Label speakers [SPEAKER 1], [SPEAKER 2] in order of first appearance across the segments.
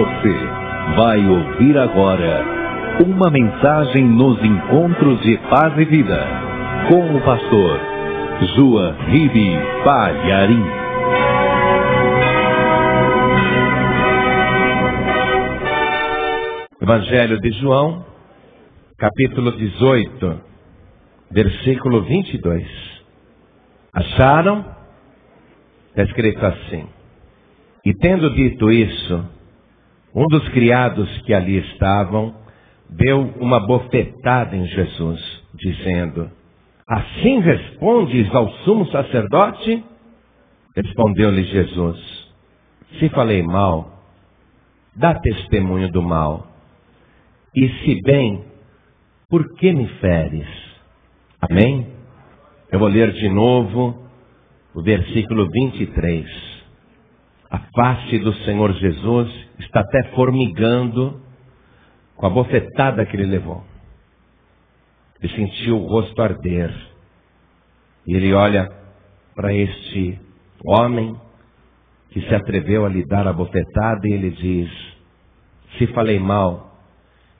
[SPEAKER 1] Você vai ouvir agora uma mensagem nos encontros de paz e vida com o pastor João Ribe Palharim.
[SPEAKER 2] Evangelho de João, capítulo 18, versículo 22. Acharam? Está escrito assim: e tendo dito isso, um dos criados que ali estavam deu uma bofetada em Jesus, dizendo: assim respondes ao sumo sacerdote? Respondeu-lhe Jesus: se falei mal, dá testemunho do mal. E se bem, por que me feres? Amém? Eu vou ler de novo o versículo 23. A face do Senhor Jesus está até formigando com a bofetada que ele levou. Ele sentiu o rosto arder. E ele olha para este homem que se atreveu a lhe dar a bofetada e ele diz: se falei mal,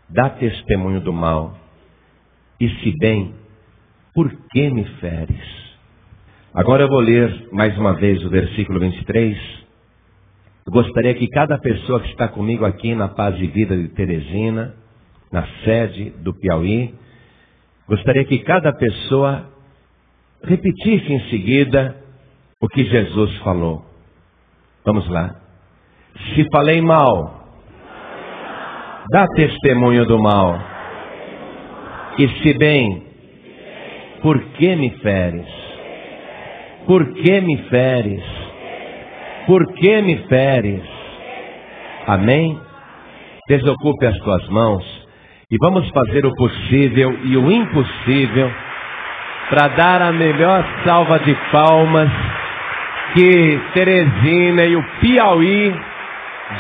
[SPEAKER 2] dá testemunho do mal. E se bem, por que me feres? Agora eu vou ler mais uma vez o versículo 23. Eu gostaria que cada pessoa que está comigo aqui na Paz e Vida de Teresina, na sede do Piauí, gostaria que cada pessoa repetisse em seguida o que Jesus falou. Vamos lá. Se falei mal, dá testemunho do mal. E se bem, por que me feres? Por que me feres? Por que me feres? Amém? Desocupe as tuas mãos e vamos fazer o possível e o impossível para dar a melhor salva de palmas que Teresina e o Piauí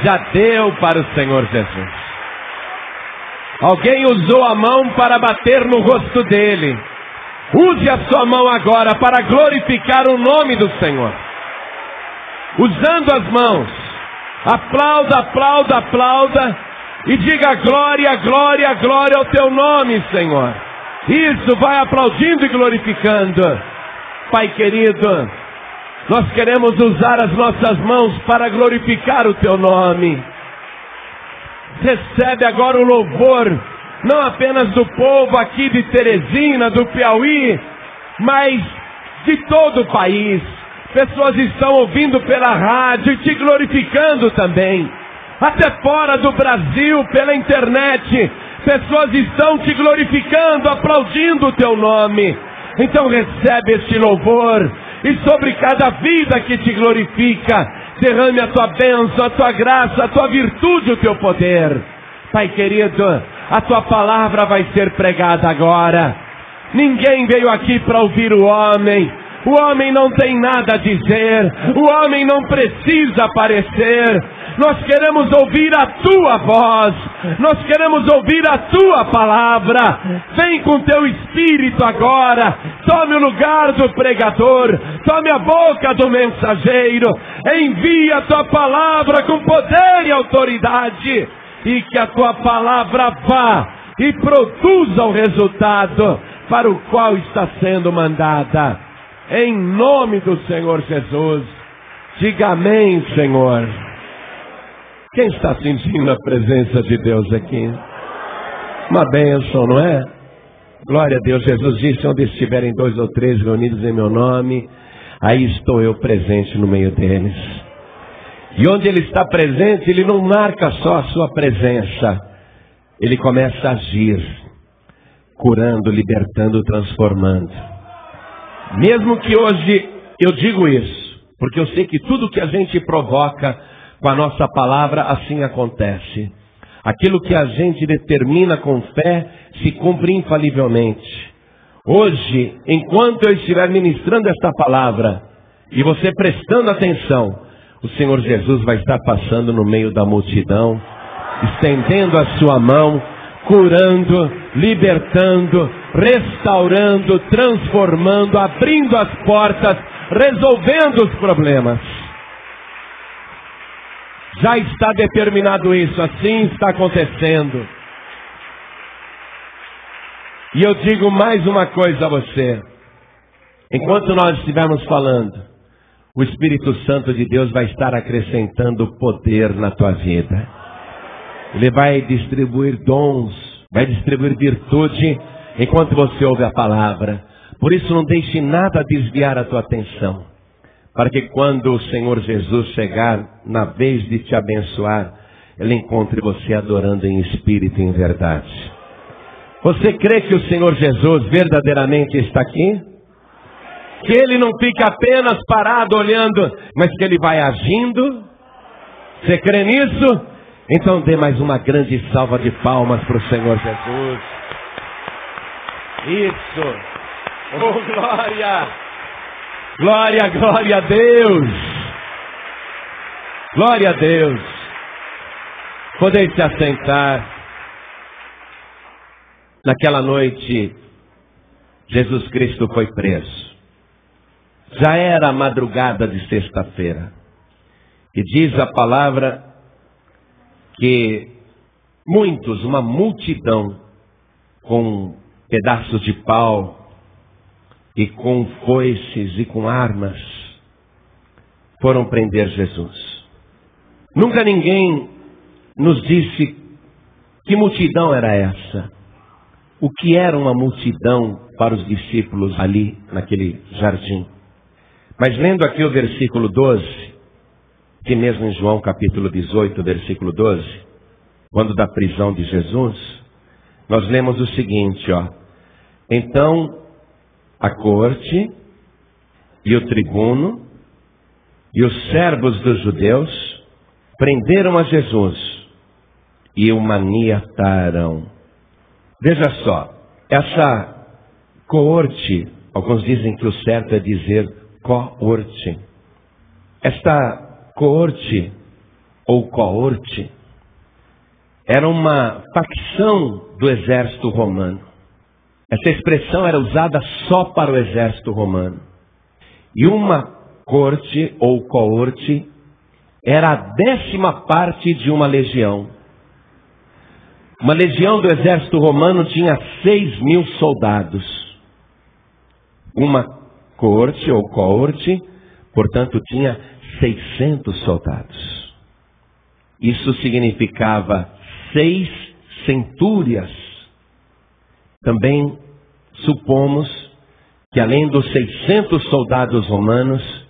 [SPEAKER 2] já deu para o Senhor Jesus. Alguém usou a mão para bater no rosto dele. Use a sua mão agora para glorificar o nome do Senhor. Usando as mãos, aplauda, aplauda, aplauda e diga glória, glória, glória ao teu nome, Senhor. Isso, vai aplaudindo e glorificando. Pai querido, nós queremos usar as nossas mãos para glorificar o teu nome. Recebe agora o louvor, não apenas do povo aqui de Teresina, do Piauí, mas de todo o país. Pessoas estão ouvindo pela rádio e te glorificando também. Até fora do Brasil, pela internet, pessoas estão te glorificando, aplaudindo o teu nome. Então recebe este louvor e sobre cada vida que te glorifica, derrame a tua bênção, a tua graça, a tua virtude, o teu poder. Pai querido, a tua palavra vai ser pregada agora. Ninguém veio aqui para ouvir o homem. O homem não tem nada a dizer. O homem não precisa aparecer. Nós queremos ouvir a tua voz. Nós queremos ouvir a tua palavra. Vem com teu espírito agora. Tome o lugar do pregador. Tome a boca do mensageiro. Envia a tua palavra com poder e autoridade. E que a tua palavra vá e produza o resultado para o qual está sendo mandada. Em nome do Senhor Jesus. Diga amém, Senhor. Quem está sentindo a presença de Deus aqui? Uma bênção, não é? Glória a Deus. Jesus disse: onde estiverem 2 ou 3 reunidos em meu nome, aí estou eu presente no meio deles. E onde Ele está presente, Ele não marca só a sua presença. Ele começa a agir, curando, libertando, transformando. Mesmo que hoje eu digo isso, porque eu sei que tudo que a gente provoca com a nossa palavra, assim acontece. Aquilo que a gente determina com fé, se cumpre infalivelmente. Hoje, enquanto eu estiver ministrando esta palavra, e você prestando atenção, o Senhor Jesus vai estar passando no meio da multidão, estendendo a sua mão, curando, libertando, restaurando, transformando, abrindo as portas, resolvendo os problemas. Já está determinado isso, assim está acontecendo. E eu digo mais uma coisa a você. Enquanto nós estivermos falando, o Espírito Santo de Deus vai estar acrescentando poder na tua vida. Ele vai distribuir dons, vai distribuir virtude, enquanto você ouve a palavra. Por isso não deixe nada desviar a tua atenção, para que quando o Senhor Jesus chegar, na vez de te abençoar, Ele encontre você adorando em espírito e em verdade. Você crê que o Senhor Jesus verdadeiramente está aqui? Que Ele não fica apenas parado olhando, mas que Ele vai agindo? Você crê nisso? Então dê mais uma grande salva de palmas para o Senhor Jesus. Isso. Oh, glória! Glória, glória a Deus! Glória a Deus! Podeis se assentar. Naquela noite, Jesus Cristo foi preso. Já era a madrugada de sexta-feira. E diz a palavra que muitos, uma multidão, com pedaços de pau e com foices e com armas, foram prender Jesus. Nunca ninguém nos disse que multidão era essa. O que era uma multidão para os discípulos ali naquele jardim. Mas lendo aqui o versículo 12, que mesmo em João capítulo 18, versículo 12, quando da prisão de Jesus, nós lemos o seguinte, ó. Então, a corte e o tribuno e os servos dos judeus prenderam a Jesus e o maniataram. Veja só, essa coorte, alguns dizem que o certo é dizer coorte. Esta coorte ou coorte era uma facção do exército romano. Essa expressão era usada só para o exército romano. E uma corte ou coorte era a 10ª parte de uma legião. Uma legião do exército romano tinha 6.000 soldados. Uma corte ou coorte, portanto, tinha 600 soldados. Isso significava 6 centúrias. Também supomos que além dos 600 soldados romanos,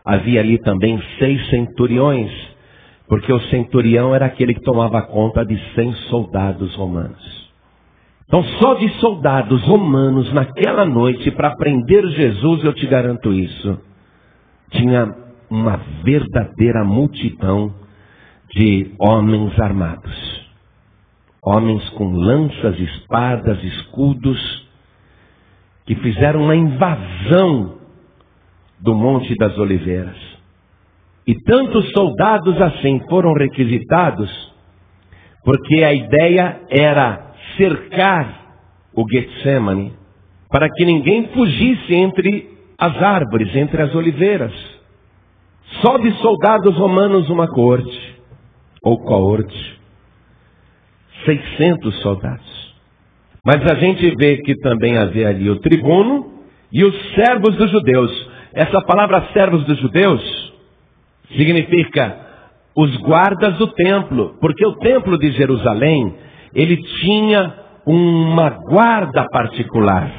[SPEAKER 2] havia ali também 6 centuriões, porque o centurião era aquele que tomava conta de 100 soldados romanos. Então só de soldados romanos naquela noite para prender Jesus, eu te garanto isso, tinha uma verdadeira multidão de homens armados. Homens com lanças, espadas, escudos, que fizeram uma invasão do Monte das Oliveiras. E tantos soldados assim foram requisitados, porque a ideia era cercar o Getsemane, para que ninguém fugisse entre as árvores, entre as oliveiras. Só de soldados romanos uma corte, ou coorte, 600 soldados. Mas a gente vê que também havia ali o tribuno e os servos dos judeus. Essa palavra servos dos judeus significa os guardas do templo, porque o templo de Jerusalém, ele tinha uma guarda particular,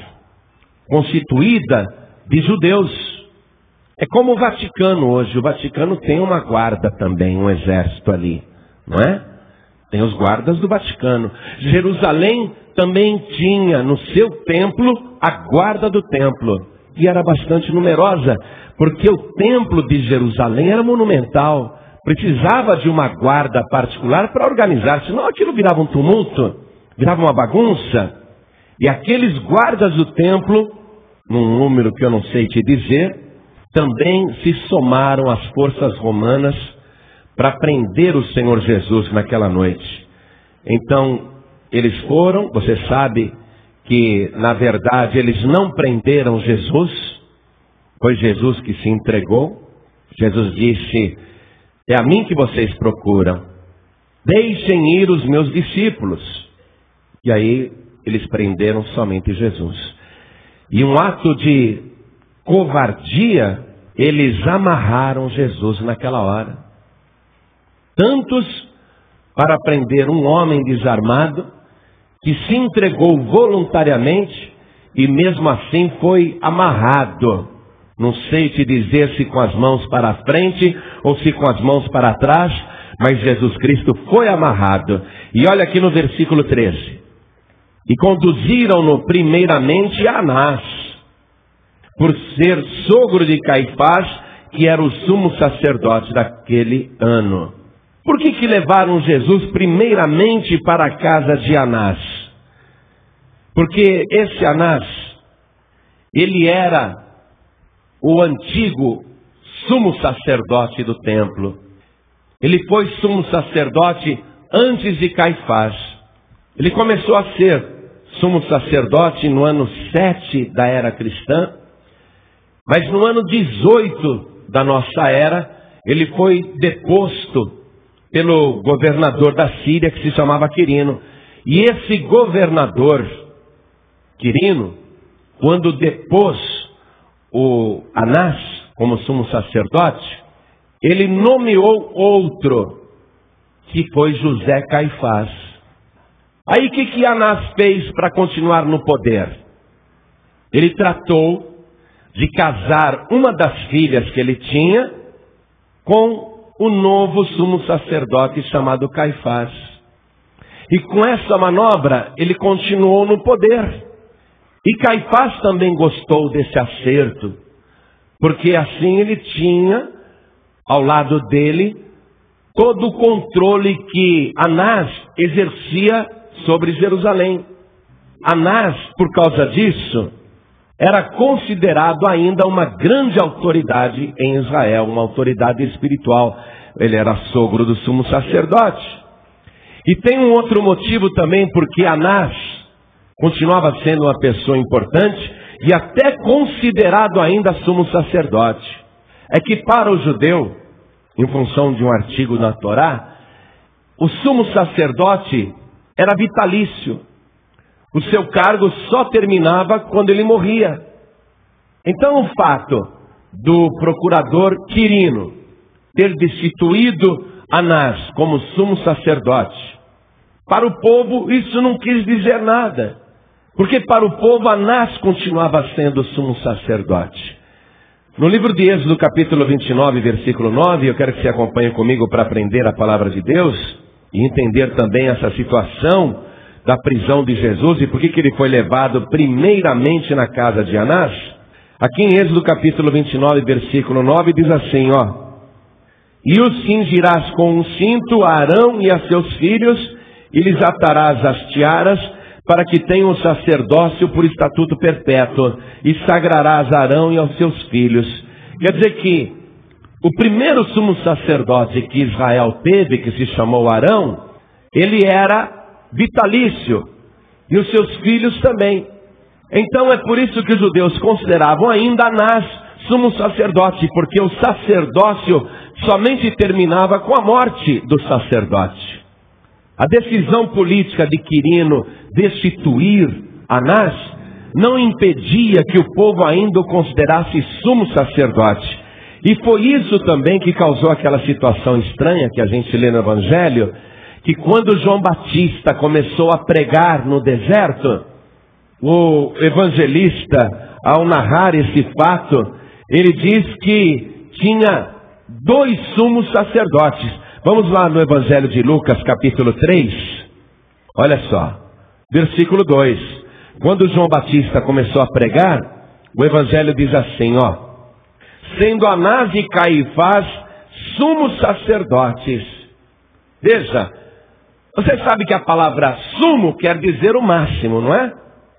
[SPEAKER 2] constituída de judeus. É como o Vaticano hoje. O Vaticano tem uma guarda também, um exército ali, não é? Tem os guardas do Vaticano. Jerusalém também tinha no seu templo a guarda do templo. E era bastante numerosa, porque o templo de Jerusalém era monumental. Precisava de uma guarda particular para organizar, senão aquilo virava um tumulto, virava uma bagunça. E aqueles guardas do templo, num número que eu não sei te dizer, também se somaram às forças romanas para prender o Senhor Jesus naquela noite. Então, eles foram, você sabe que, na verdade, eles não prenderam Jesus, foi Jesus que se entregou. Jesus disse É a mim que vocês procuram. Deixem ir os meus discípulos. E aí eles prenderam somente Jesus. E um ato de covardia, eles amarraram Jesus naquela hora. Tantos para prender um homem desarmado, que se entregou voluntariamente e mesmo assim foi amarrado. Não sei te dizer se com as mãos para a frente ou se com as mãos para trás, mas Jesus Cristo foi amarrado. E olha aqui no versículo 13. E conduziram-no primeiramente a Anás, por ser sogro de Caifás, que era o sumo sacerdote daquele ano. Por que levaram Jesus primeiramente para a casa de Anás? Porque esse Anás, ele era o antigo sumo sacerdote do templo. Ele foi sumo sacerdote antes de Caifás. Ele começou a ser sumo sacerdote no ano 7 da era cristã, mas no ano 18 da nossa era, ele foi deposto pelo governador da Síria, que se chamava Quirino. E esse governador Quirino, quando depôs o Anás como sumo sacerdote, ele nomeou outro, que foi José Caifás. Aí o que Anás fez para continuar no poder? Ele tratou de casar uma das filhas que ele tinha com o novo sumo sacerdote chamado Caifás. E com essa manobra, ele continuou no poder. E Caifás também gostou desse acerto, porque assim ele tinha ao lado dele todo o controle que Anás exercia sobre Jerusalém. Anás, por causa disso, era considerado ainda uma grande autoridade em Israel, uma autoridade espiritual. Ele era sogro do sumo sacerdote. E tem um outro motivo também, porque Anás continuava sendo uma pessoa importante e até considerado ainda sumo sacerdote. É que para o judeu, em função de um artigo na Torá, o sumo sacerdote era vitalício. O seu cargo só terminava quando ele morria. Então o fato do procurador Quirino ter destituído Anás como sumo sacerdote, para o povo isso não quis dizer nada. Porque para o povo Anás continuava sendo sumo sacerdote. No livro de Êxodo, capítulo 29, versículo 9, eu quero que você acompanhe comigo para aprender a palavra de Deus e entender também essa situação da prisão de Jesus e por que ele foi levado primeiramente na casa de Anás. Aqui em Êxodo capítulo 29, versículo 9, diz assim, E os cingirás com um cinto a Arão e a seus filhos, e lhes atarás as tiaras, para que tenham o sacerdócio por estatuto perpétuo, e sagrarás a Arão e aos seus filhos. Quer dizer que o primeiro sumo sacerdote que Israel teve, que se chamou Arão, ele era vitalício, e os seus filhos também. Então é por isso que os judeus consideravam ainda Anás sumo sacerdote, porque o sacerdócio somente terminava com a morte do sacerdote. A decisão política de Quirino destituir Anás não impedia que o povo ainda o considerasse sumo sacerdote. E foi isso também que causou aquela situação estranha que a gente lê no Evangelho, que quando João Batista começou a pregar no deserto, o evangelista, ao narrar esse fato, ele diz que tinha 2 sumos sacerdotes. Vamos lá no Evangelho de Lucas, capítulo 3. Olha só, versículo 2. Quando João Batista começou a pregar, o Evangelho diz assim, sendo Anás e Caifás sumos sacerdotes. Veja, você sabe que a palavra sumo quer dizer o máximo, não é?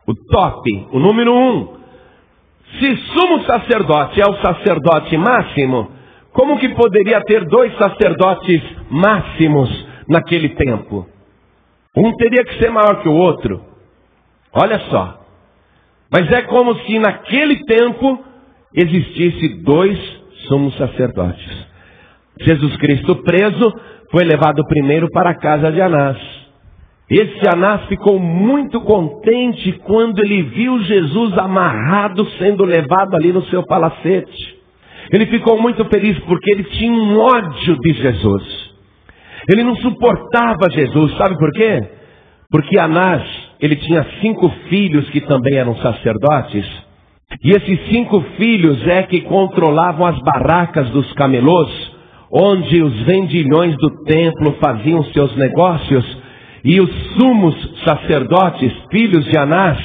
[SPEAKER 2] O top, o número 1. Se sumo sacerdote é o sacerdote máximo, como que poderia ter 2 sacerdotes máximos naquele tempo? Um teria que ser maior que o outro. Olha só. Mas é como se naquele tempo existisse 2 sumos sacerdotes. Jesus Cristo preso, foi levado primeiro para a casa de Anás. Esse Anás ficou muito contente quando ele viu Jesus amarrado, sendo levado ali no seu palacete. Ele ficou muito feliz porque ele tinha um ódio de Jesus. Ele não suportava Jesus, sabe por quê? Porque Anás, ele tinha 5 filhos que também eram sacerdotes. E esses 5 filhos é que controlavam as barracas dos camelôs, onde os vendilhões do templo faziam seus negócios. E os sumos sacerdotes, filhos de Anás,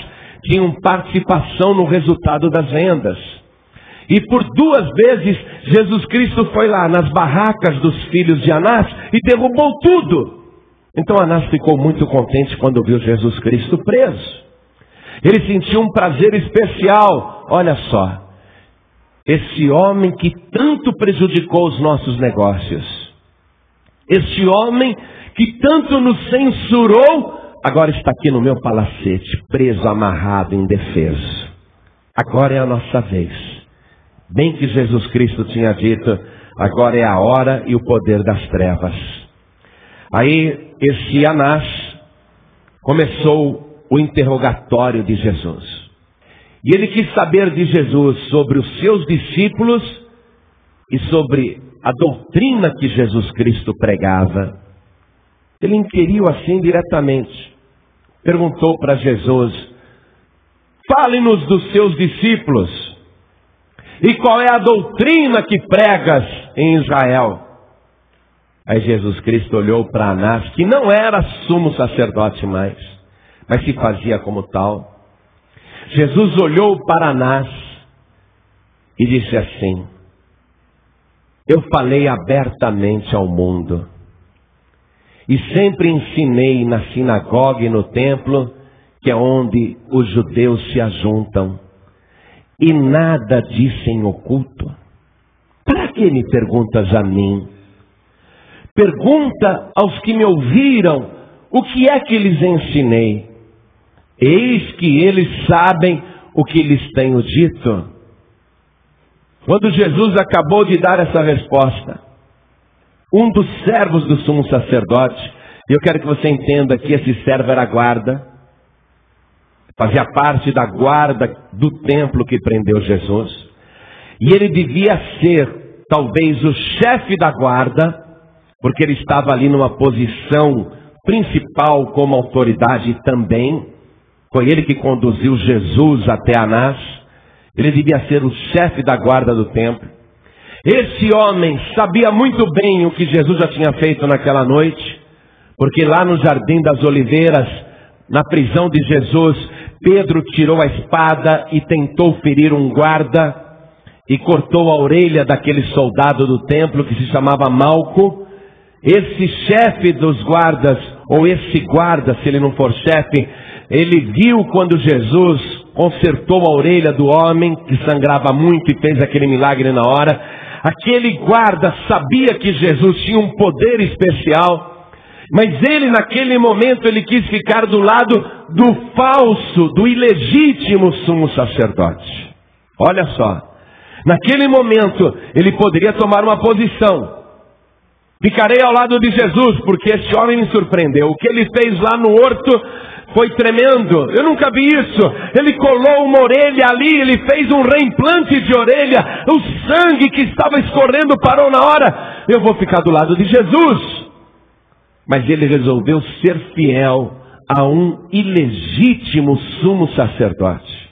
[SPEAKER 2] tinham participação no resultado das vendas. E por 2 vezes, Jesus Cristo foi lá nas barracas dos filhos de Anás e derrubou tudo. Então Anás ficou muito contente quando viu Jesus Cristo preso. Ele sentiu um prazer especial. Olha só, esse homem que tanto prejudicou os nossos negócios, este homem que tanto nos censurou, agora está aqui no meu palacete, preso, amarrado, indefeso. Agora é a nossa vez. Bem que Jesus Cristo tinha dito, agora é a hora e o poder das trevas. Aí esse Anás começou o interrogatório de Jesus. E ele quis saber de Jesus sobre os seus discípulos e sobre a doutrina que Jesus Cristo pregava. Ele inquiriu assim diretamente. Perguntou para Jesus, fale-nos dos seus discípulos. E qual é a doutrina que pregas em Israel? Aí Jesus Cristo olhou para Anás, que não era sumo sacerdote mais, mas se fazia como tal. Jesus olhou para Anás e disse assim, eu falei abertamente ao mundo, e sempre ensinei na sinagoga e no templo, que é onde os judeus se ajuntam, e nada disse em oculto. Para que me perguntas a mim? Pergunta aos que me ouviram, o que é que lhes ensinei? Eis que eles sabem o que lhes tenho dito. Quando Jesus acabou de dar essa resposta, um dos servos do sumo sacerdote, e eu quero que você entenda que esse servo era a guarda, fazia parte da guarda do templo que prendeu Jesus, e ele devia ser talvez o chefe da guarda, porque ele estava ali numa posição principal como autoridade também. Foi ele que conduziu Jesus até Anás. Ele devia ser o chefe da guarda do templo. Esse homem sabia muito bem o que Jesus já tinha feito naquela noite, porque lá no Jardim das Oliveiras, na prisão de Jesus, Pedro tirou a espada e tentou ferir um guarda e cortou a orelha daquele soldado do templo que se chamava Malco. Esse chefe dos guardas, ou esse guarda, se ele não for chefe, ele viu quando Jesus consertou a orelha do homem que sangrava muito e fez aquele milagre na hora. Aquele guarda sabia que Jesus tinha um poder especial, mas ele naquele momento ele quis ficar do lado do falso, do ilegítimo sumo sacerdote. Olha só, naquele momento ele poderia tomar uma posição. Ficarei ao lado de Jesus, porque este homem me surpreendeu. O que ele fez lá no horto foi tremendo. Eu nunca vi isso. Ele colou uma orelha ali, ele fez um reimplante de orelha. O sangue que estava escorrendo parou na hora. Eu vou ficar do lado de Jesus. Mas ele resolveu ser fiel a um ilegítimo sumo sacerdote.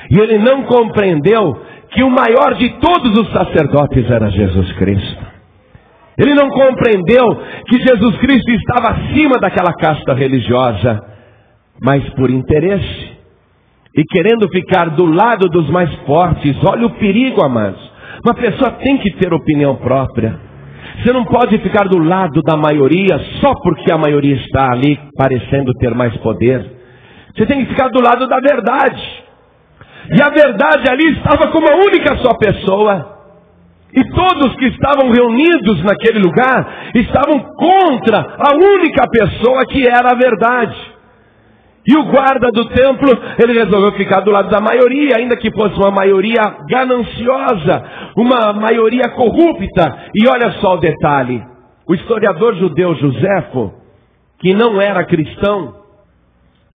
[SPEAKER 2] E ele não compreendeu que o maior de todos os sacerdotes era Jesus Cristo. Ele não compreendeu que Jesus Cristo estava acima daquela casta religiosa, mas por interesse e querendo ficar do lado dos mais fortes. Olha o perigo, amados. Uma pessoa tem que ter opinião própria. Você não pode ficar do lado da maioria só porque a maioria está ali parecendo ter mais poder. Você tem que ficar do lado da verdade. E a verdade ali estava como a única só pessoa. E todos que estavam reunidos naquele lugar estavam contra a única pessoa que era a verdade. E o guarda do templo, ele resolveu ficar do lado da maioria, ainda que fosse uma maioria gananciosa, uma maioria corrupta. E olha só o detalhe, o historiador judeu Joséfo, que não era cristão,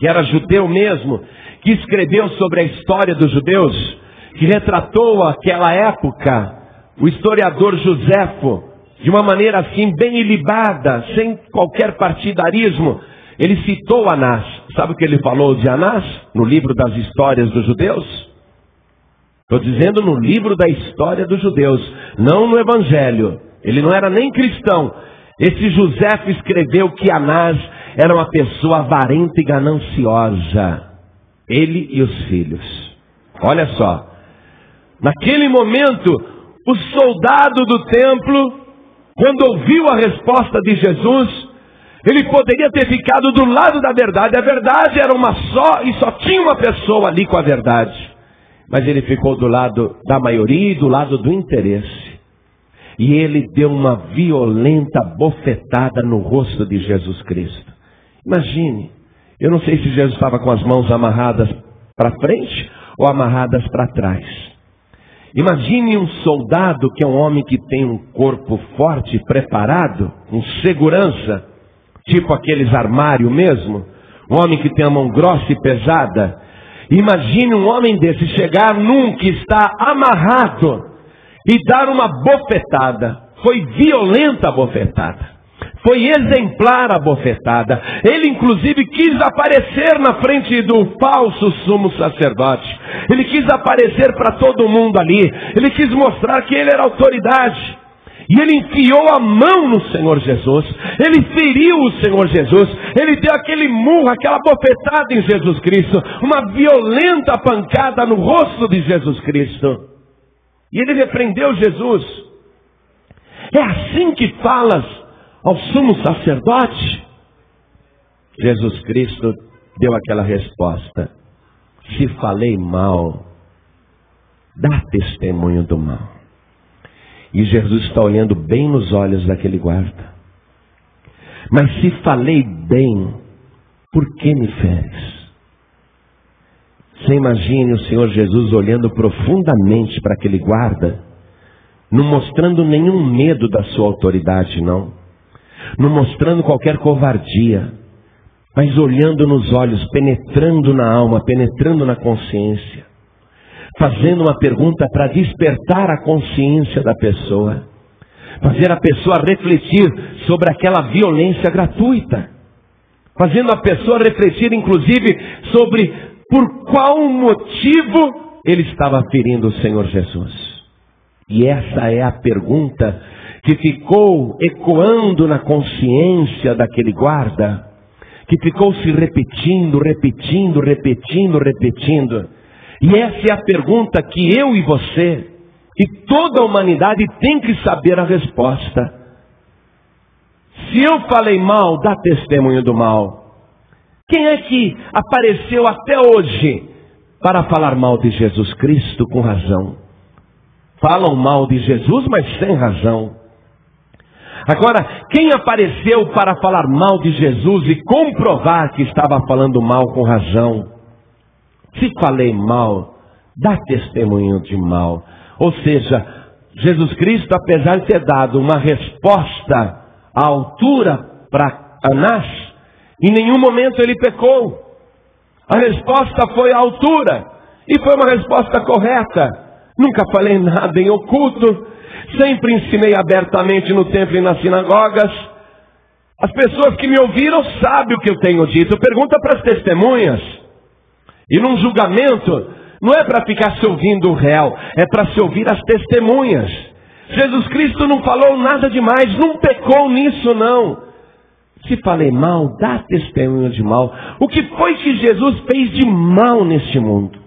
[SPEAKER 2] que era judeu mesmo, que escreveu sobre a história dos judeus, que retratou aquela época, o historiador Joséfo, de uma maneira assim bem ilibada, sem qualquer partidarismo, ele citou Anás. Sabe o que ele falou de Anás? No livro das histórias dos judeus? Estou dizendo no livro da história dos judeus, não no Evangelho. Ele não era nem cristão. Esse Joséfo escreveu que Anás era uma pessoa avarenta e gananciosa. Ele e os filhos. Olha só. Naquele momento, o soldado do templo, quando ouviu a resposta de Jesus, ele poderia ter ficado do lado da verdade. A verdade era uma só e só tinha uma pessoa ali com a verdade. Mas ele ficou do lado da maioria e do lado do interesse. E ele deu uma violenta bofetada no rosto de Jesus Cristo. Imagine, eu não sei se Jesus estava com as mãos amarradas para frente ou amarradas para trás. Imagine um soldado que é um homem que tem um corpo forte, preparado, com segurança, tipo aqueles armários mesmo, um homem que tem a mão grossa e pesada. Imagine um homem desse chegar num que está amarrado e dar uma bofetada. Foi violenta a bofetada, foi exemplar a bofetada. Ele inclusive quis aparecer na frente do falso sumo sacerdote. Ele quis aparecer para todo mundo ali. Ele quis mostrar que ele era autoridade. E ele enfiou a mão no Senhor Jesus. Ele feriu o Senhor Jesus. Ele deu aquele murro, aquela bofetada em Jesus Cristo. Uma violenta pancada no rosto de Jesus Cristo. E ele repreendeu Jesus. É assim que falas ao sumo sacerdote? Jesus Cristo deu aquela resposta: se falei mal, dá testemunho do mal. E Jesus está olhando bem nos olhos daquele guarda. Mas se falei bem, por que me feres? Você imagine o Senhor Jesus olhando profundamente para aquele guarda, não mostrando nenhum medo da sua autoridade, não mostrando qualquer covardia, mas olhando nos olhos, penetrando na alma, penetrando na consciência, fazendo uma pergunta para despertar a consciência da pessoa, fazer a pessoa refletir sobre aquela violência gratuita, fazendo a pessoa refletir inclusive sobre por qual motivo ele estava ferindo o Senhor Jesus. E essa é a pergunta que ficou ecoando na consciência daquele guarda, que ficou se repetindo. E essa é a pergunta que eu e você e toda a humanidade tem que saber a resposta. Se eu falei mal, dá testemunho do mal. Quem é que apareceu até hoje para falar mal de Jesus Cristo com razão? Falam mal de Jesus, mas sem razão. Agora, quem apareceu para falar mal de Jesus e comprovar que estava falando mal com razão? Se falei mal, dá testemunho de mal. Ou seja, Jesus Cristo, apesar de ter dado uma resposta à altura para Anás, em nenhum momento ele pecou. A resposta foi à altura. E foi uma resposta correta. Nunca falei nada em oculto. Sempre ensinei abertamente no templo e nas sinagogas. As pessoas que me ouviram sabem o que eu tenho dito. Pergunta para as testemunhas. E num julgamento, não é para ficar se ouvindo o réu, é para se ouvir as testemunhas. Jesus Cristo não falou nada demais, não pecou nisso não. Se falei mal, dá testemunho de mal. O que foi que Jesus fez de mal neste mundo?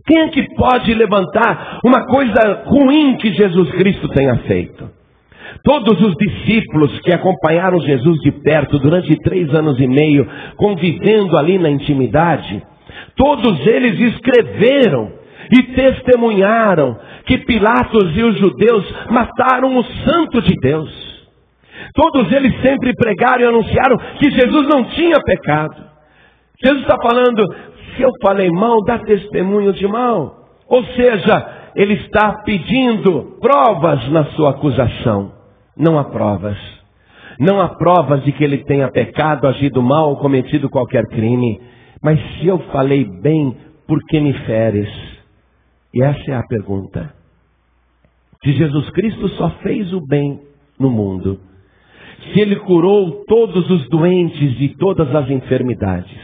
[SPEAKER 2] Quem é que pode levantar uma coisa ruim que Jesus Cristo tenha feito? Todos os discípulos que acompanharam Jesus de perto durante 3 anos e meio, convivendo ali na intimidade, todos eles escreveram e testemunharam que Pilatos e os judeus mataram o Santo de Deus. Todos eles sempre pregaram e anunciaram que Jesus não tinha pecado. Jesus está falando, se eu falei mal, dá testemunho de mal. Ou seja, ele está pedindo provas na sua acusação. Não há provas. Não há provas de que ele tenha pecado, agido mal ou cometido qualquer crime. Mas se eu falei bem, por que me feres? E essa é a pergunta. Se Jesus Cristo só fez o bem no mundo, se ele curou todos os doentes de todas as enfermidades,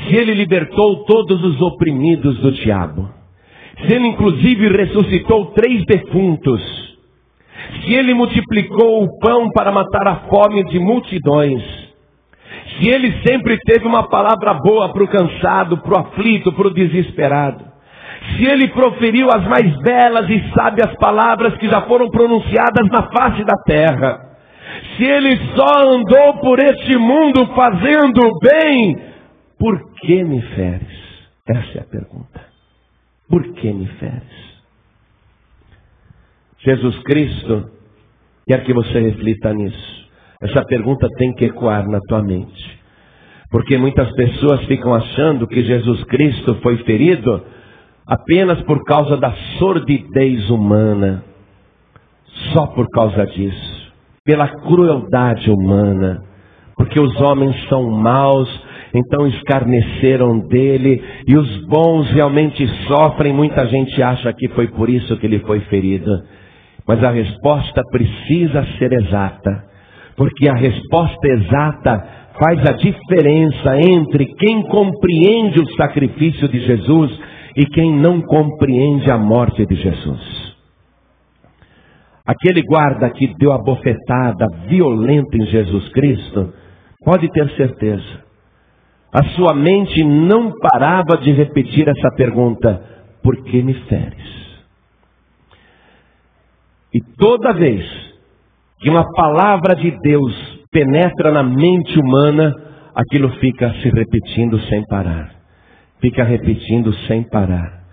[SPEAKER 2] se ele libertou todos os oprimidos do diabo, se ele inclusive ressuscitou 3 defuntos, se ele multiplicou o pão para matar a fome de multidões, se ele sempre teve uma palavra boa para o cansado, para o aflito, para o desesperado, se ele proferiu as mais belas e sábias palavras que já foram pronunciadas na face da terra, se ele só andou por este mundo fazendo o bem, por que me feres? Essa é a pergunta. Por que me feres? Jesus Cristo quer que você reflita nisso. Essa pergunta tem que ecoar na tua mente. Porque muitas pessoas ficam achando que Jesus Cristo foi ferido apenas por causa da sordidez humana. Só por causa disso. Pela crueldade humana. Porque os homens são maus, então escarneceram dele, e os bons realmente sofrem. Muita gente acha que foi por isso que ele foi ferido. Mas a resposta precisa ser exata. Porque a resposta exata faz a diferença entre quem compreende o sacrifício de Jesus e quem não compreende a morte de Jesus. Aquele guarda que deu a bofetada violenta em Jesus Cristo, pode ter certeza, a sua mente não parava de repetir essa pergunta: por que me feres? E toda vez que uma palavra de Deus penetra na mente humana, aquilo fica se repetindo sem parar. Fica repetindo sem parar.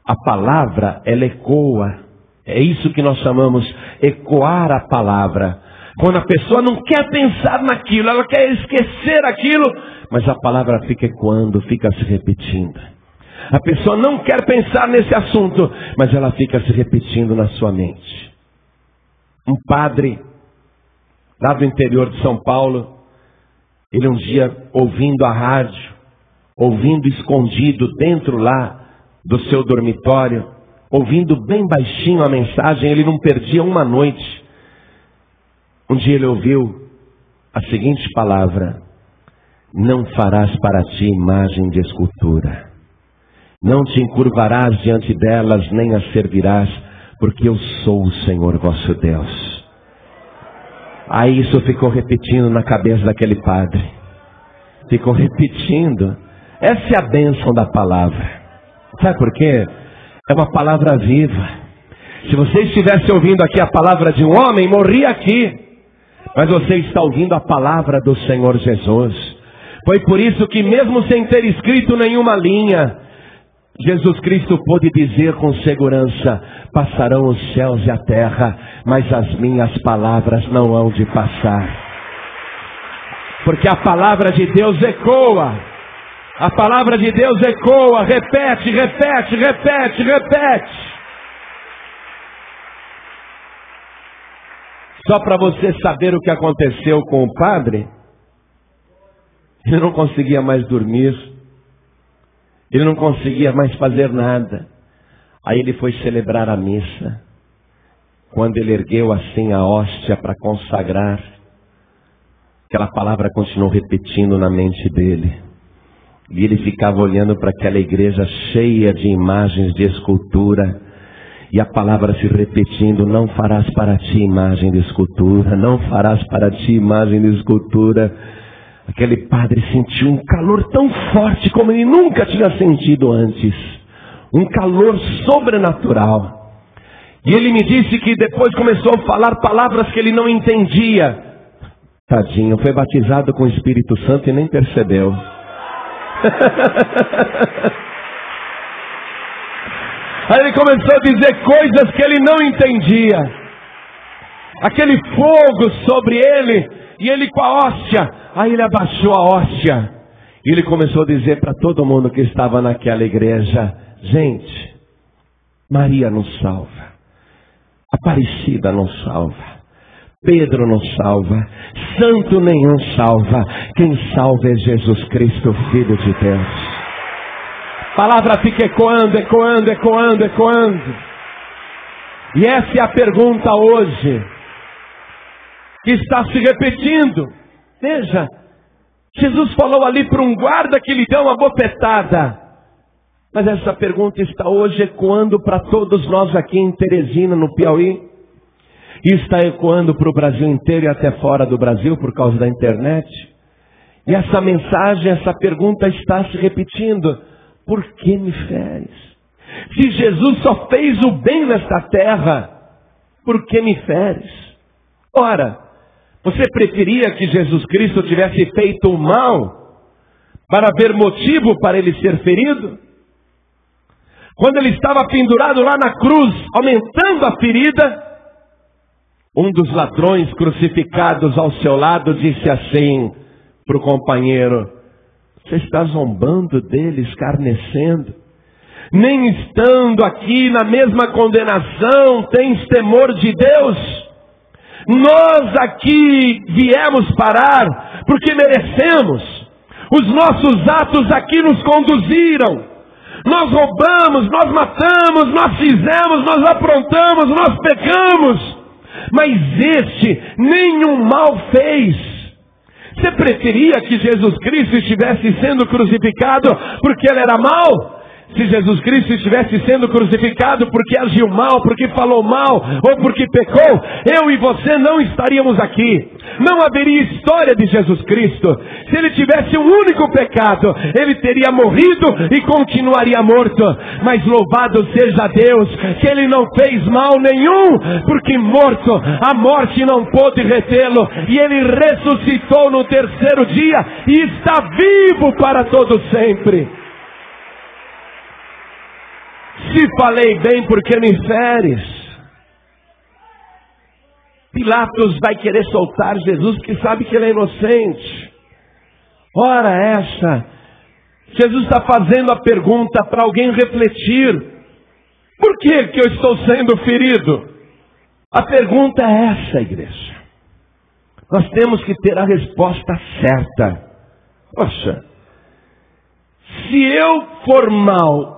[SPEAKER 2] A palavra, ela ecoa. É isso que nós chamamos ecoar a palavra. Quando a pessoa não quer pensar naquilo, ela quer esquecer aquilo, mas a palavra fica ecoando, fica se repetindo. A pessoa não quer pensar nesse assunto, mas ela fica se repetindo na sua mente. Um padre, lá do interior de São Paulo, ele um dia ouvindo a rádio, ouvindo escondido dentro lá do seu dormitório, ouvindo bem baixinho a mensagem, ele não perdia uma noite. Um dia ele ouviu a seguinte palavra: não farás para ti imagem de escultura, não te encurvarás diante delas, nem as servirás, porque eu sou o Senhor vosso Deus. Aí isso ficou repetindo na cabeça daquele padre. Ficou repetindo. Essa é a bênção da palavra. Sabe por quê? É uma palavra viva. Se você estivesse ouvindo aqui a palavra de um homem, morria aqui. Mas você está ouvindo a palavra do Senhor Jesus. Foi por isso que mesmo sem ter escrito nenhuma linha, Jesus Cristo pôde dizer com segurança: passarão os céus e a terra, mas as minhas palavras não hão de passar. Porque a palavra de Deus ecoa. A palavra de Deus ecoa, repete, repete, repete, repete. Só para você saber o que aconteceu com o padre, ele não conseguia mais dormir. Ele não conseguia mais fazer nada. Aí ele foi celebrar a missa. Quando ele ergueu assim a hóstia para consagrar, aquela palavra continuou repetindo na mente dele. E ele ficava olhando para aquela igreja cheia de imagens de escultura. E a palavra se repetindo: não farás para ti imagem de escultura, não farás para ti imagem de escultura. Aquele padre sentiu um calor tão forte como ele nunca tinha sentido antes. Um calor sobrenatural. E ele me disse que depois começou a falar palavras que ele não entendia. Tadinho, foi batizado com o Espírito Santo e nem percebeu. Aí ele começou a dizer coisas que ele não entendia. Aquele fogo sobre ele, e ele com a hóstia. Aí ele abaixou a hóstia E ele começou a dizer para todo mundo que estava naquela igreja: gente, Maria nos salva, Aparecida não salva, Pedro não salva, santo nenhum salva, quem salva é Jesus Cristo, Filho de Deus. A palavra fica ecoando, ecoando, ecoando, ecoando. E essa é a pergunta hoje, que está se repetindo. Veja, Jesus falou ali para um guarda que lhe deu uma bofetada. Mas essa pergunta está hoje ecoando para todos nós aqui em Teresina, no Piauí. E está ecoando para o Brasil inteiro e até fora do Brasil por causa da internet. E essa mensagem, essa pergunta está se repetindo. Por que me feres? Se Jesus só fez o bem nesta terra, por que me feres? Ora, você preferia que Jesus Cristo tivesse feito o mal para haver motivo para ele ser ferido? Quando ele estava pendurado lá na cruz, aumentando a ferida, um dos ladrões crucificados ao seu lado disse assim para o companheiro: você está zombando dele, escarnecendo? Nem estando aqui na mesma condenação, tens temor de Deus? Nós aqui viemos parar porque merecemos. Os nossos atos aqui nos conduziram. Nós roubamos, nós matamos, nós fizemos, nós aprontamos, nós pecamos. Mas este nenhum mal fez. Você preferia que Jesus Cristo estivesse sendo crucificado porque ele era mau? Se Jesus Cristo estivesse sendo crucificado porque agiu mal, porque falou mal, ou porque pecou, eu e você não estaríamos aqui. Não haveria história de Jesus Cristo. Se ele tivesse um único pecado, ele teria morrido e continuaria morto. Mas louvado seja Deus, que ele não fez mal nenhum, porque morto, a morte não pôde retê-lo. E ele ressuscitou no terceiro dia e está vivo para todo sempre. Se falei bem, porque me feres? Pilatos vai querer soltar Jesus, que sabe que ele é inocente. Ora essa, Jesus está fazendo a pergunta para alguém refletir. Por que eu estou sendo ferido? A pergunta é essa, igreja. Nós temos que ter a resposta certa. Poxa, se eu for mal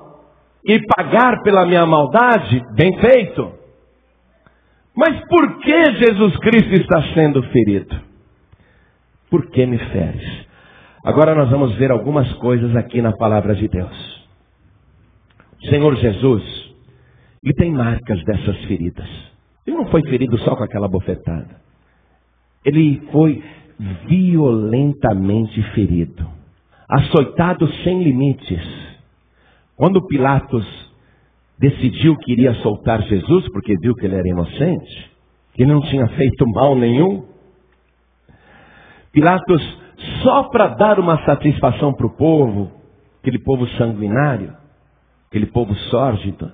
[SPEAKER 2] e pagar pela minha maldade, bem feito. Mas por que Jesus Cristo está sendo ferido? Por que me feres? Agora nós vamos ver algumas coisas aqui na palavra de Deus. O Senhor Jesus, ele tem marcas dessas feridas. Ele não foi ferido só com aquela bofetada. Ele foi violentamente ferido, açoitado sem limites. Quando Pilatos decidiu que iria soltar Jesus, porque viu que ele era inocente, que ele não tinha feito mal nenhum, Pilatos, só para dar uma satisfação para o povo, aquele povo sanguinário, aquele povo sórdido,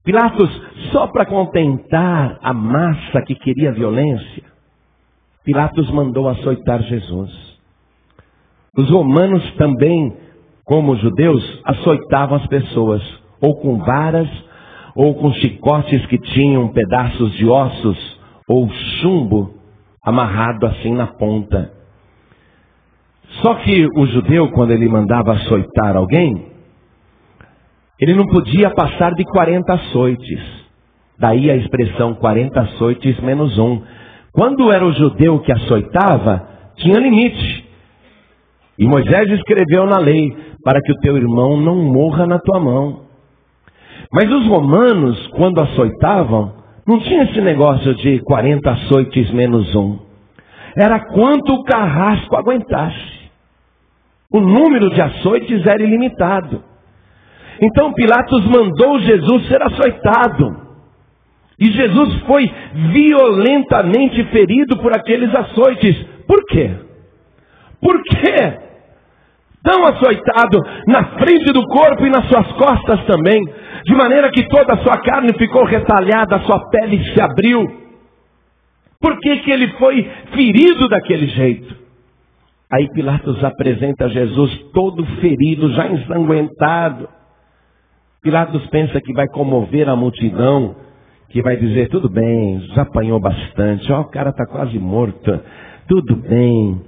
[SPEAKER 2] Pilatos, só para contentar a massa que queria violência, Pilatos mandou açoitar Jesus. Os romanos também, como os judeus, açoitavam as pessoas, ou com varas, ou com chicotes que tinham pedaços de ossos, ou chumbo amarrado assim na ponta. Só que o judeu, quando ele mandava açoitar alguém, ele não podia passar de 40 açoites. Daí a expressão 40 açoites menos um. Quando era o judeu que açoitava, tinha limite. E Moisés escreveu na lei, para que o teu irmão não morra na tua mão. Mas os romanos, quando açoitavam, não tinha esse negócio de 40 açoites menos um. Era quanto o carrasco aguentasse. O número de açoites era ilimitado. Então Pilatos mandou Jesus ser açoitado. E Jesus foi violentamente ferido por aqueles açoites. Por quê? Por quê? Tão açoitado na frente do corpo e nas suas costas também, de maneira que toda a sua carne ficou retalhada, a sua pele se abriu. Por que ele foi ferido daquele jeito? Aí Pilatos apresenta Jesus todo ferido, já ensanguentado. Pilatos pensa que vai comover a multidão, que vai dizer, tudo bem, já apanhou bastante, ó, o cara está quase morto, tudo bem.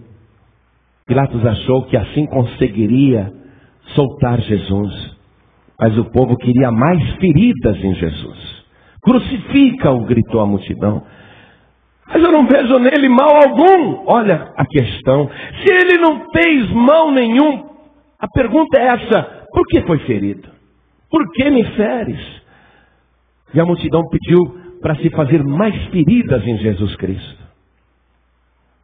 [SPEAKER 2] Pilatos achou que assim conseguiria soltar Jesus, mas o povo queria mais feridas em Jesus. Crucifica-o, gritou a multidão. Mas eu não vejo nele mal algum. Olha a questão, se ele não fez mal nenhum, a pergunta é essa, por que foi ferido? Por que me feres? E a multidão pediu para se fazer mais feridas em Jesus Cristo.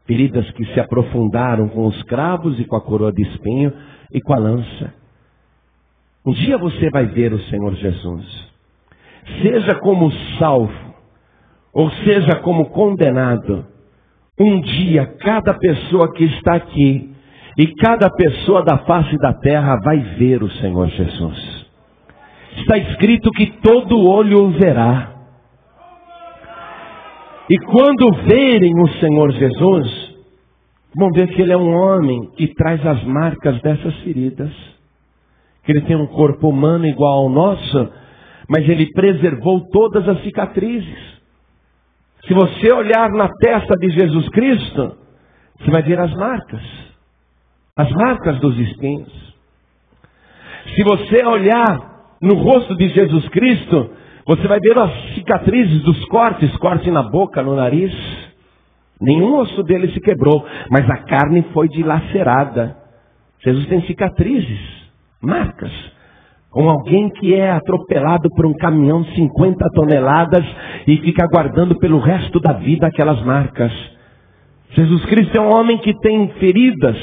[SPEAKER 2] Feridas que se aprofundaram com os cravos e com a coroa de espinho e com a lança. Um dia você vai ver o Senhor Jesus. Seja como salvo, ou seja como condenado. Um dia cada pessoa que está aqui e cada pessoa da face da terra vai ver o Senhor Jesus. Está escrito que todo olho o verá. E quando verem o Senhor Jesus, vão ver que Ele é um homem que traz as marcas dessas feridas. Que Ele tem um corpo humano igual ao nosso, mas Ele preservou todas as cicatrizes. Se você olhar na testa de Jesus Cristo, você vai ver as marcas dos espinhos. Se você olhar no rosto de Jesus Cristo, você vai ver as cicatrizes dos cortes na boca, no nariz. Nenhum osso dele se quebrou, mas a carne foi dilacerada. Jesus tem cicatrizes, marcas. Como alguém que é atropelado por um caminhão de 50 toneladas e fica guardando pelo resto da vida aquelas marcas. Jesus Cristo é um homem que tem feridas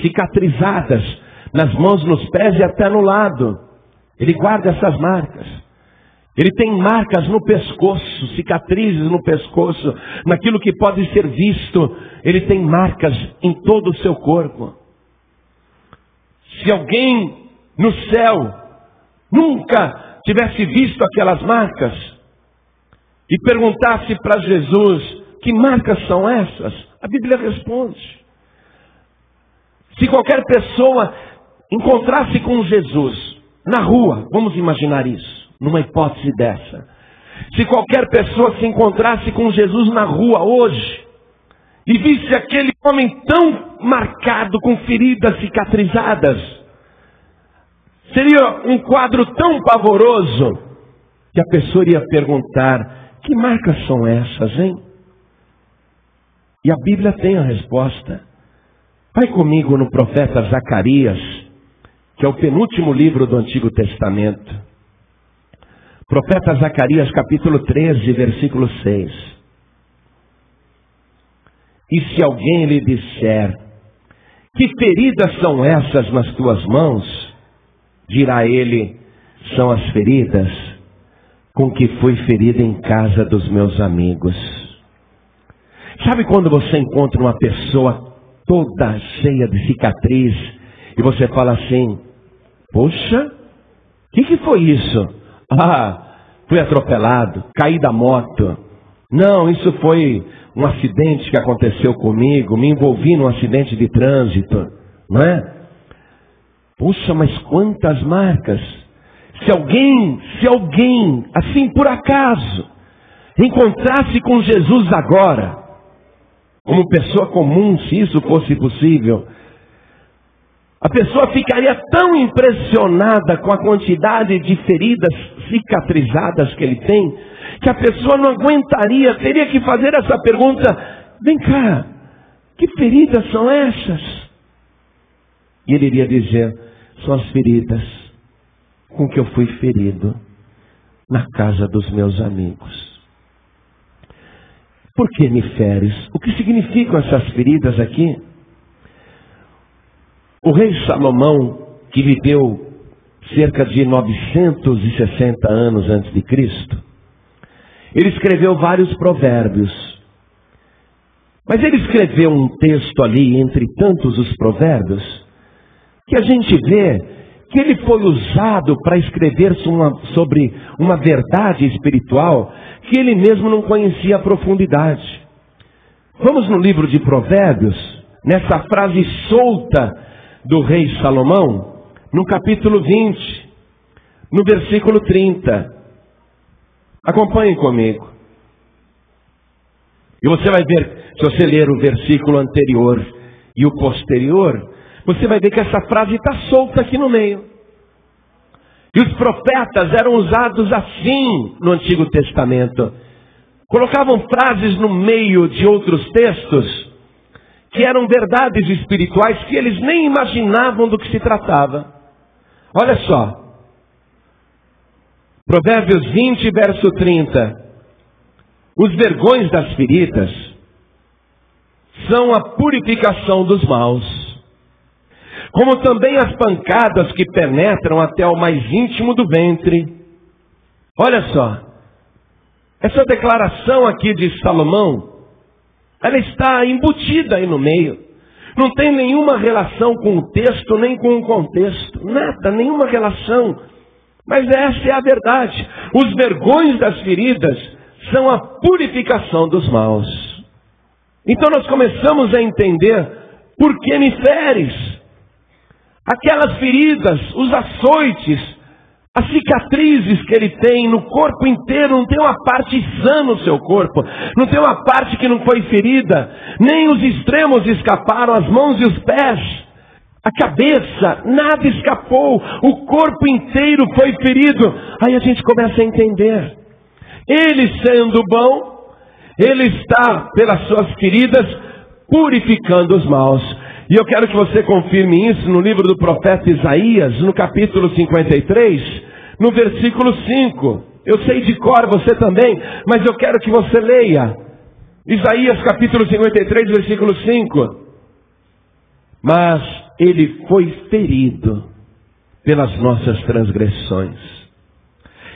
[SPEAKER 2] cicatrizadas nas mãos, nos pés e até no lado. Ele guarda essas marcas. Ele tem marcas no pescoço, cicatrizes no pescoço, naquilo que pode ser visto. Ele tem marcas em todo o seu corpo. Se alguém no céu nunca tivesse visto aquelas marcas e perguntasse para Jesus, que marcas são essas? A Bíblia responde. Se qualquer pessoa encontrasse com Jesus na rua, vamos imaginar isso, numa hipótese dessa. Se qualquer pessoa se encontrasse com Jesus na rua hoje, e visse aquele homem tão marcado, com feridas cicatrizadas, seria um quadro tão pavoroso, que a pessoa iria perguntar, que marcas são essas, hein? E a Bíblia tem a resposta. Vai comigo no profeta Zacarias, que é o penúltimo livro do Antigo Testamento. Profeta Zacarias, capítulo 13, versículo 6. E se alguém lhe disser, que feridas são essas nas tuas mãos? Dirá ele, são as feridas com que fui ferido em casa dos meus amigos. Sabe quando você encontra uma pessoa toda cheia de cicatriz e você fala assim, poxa, o que foi isso? Ah, fui atropelado, caí da moto. Não, isso foi um acidente que aconteceu comigo, me envolvi num acidente de trânsito, não é? Puxa, mas quantas marcas. Se alguém, assim por acaso, encontrasse com Jesus agora, como pessoa comum, se isso fosse possível, a pessoa ficaria tão impressionada com a quantidade de feridas cicatrizadas que ele tem, que a pessoa não aguentaria, teria que fazer essa pergunta, vem cá, que feridas são essas? E ele iria dizer, são as feridas com que eu fui ferido na casa dos meus amigos. Por que me feres? O que significam essas feridas aqui? O rei Salomão, que viveu cerca de 960 anos antes de Cristo, ele escreveu vários provérbios. Mas ele escreveu um texto ali, entre tantos os provérbios, que a gente vê que ele foi usado para escrever sobre uma verdade espiritual que ele mesmo não conhecia a profundidade. Vamos no livro de Provérbios, nessa frase solta do rei Salomão, no capítulo 20, no versículo 30. Acompanhem comigo. E você vai ver, se você ler o versículo anterior e o posterior, você vai ver que essa frase está solta aqui no meio. E os profetas eram usados assim no Antigo Testamento. Colocavam frases no meio de outros textos que eram verdades espirituais que eles nem imaginavam do que se tratava. Olha só. Provérbios 20, verso 30. Os vergões das feridas são a purificação dos maus, como também as pancadas que penetram até o mais íntimo do ventre. Olha só, essa declaração aqui de Salomão, ela está embutida aí no meio. Não tem nenhuma relação com o texto, nem com o contexto. Nada, nenhuma relação. Mas essa é a verdade. Os vergões das feridas são a purificação dos maus. Então nós começamos a entender por que me feres. Aquelas feridas, os açoites, as cicatrizes que ele tem no corpo inteiro, não tem uma parte sã no seu corpo, não tem uma parte que não foi ferida, nem os extremos escaparam, as mãos e os pés, a cabeça, nada escapou, o corpo inteiro foi ferido. Aí a gente começa a entender, ele sendo bom, ele está pelas suas feridas purificando os maus. E eu quero que você confirme isso no livro do profeta Isaías, no capítulo 53, no versículo 5. Eu sei de cor, você também, mas eu quero que você leia. Isaías capítulo 53, versículo 5. Mas ele foi ferido pelas nossas transgressões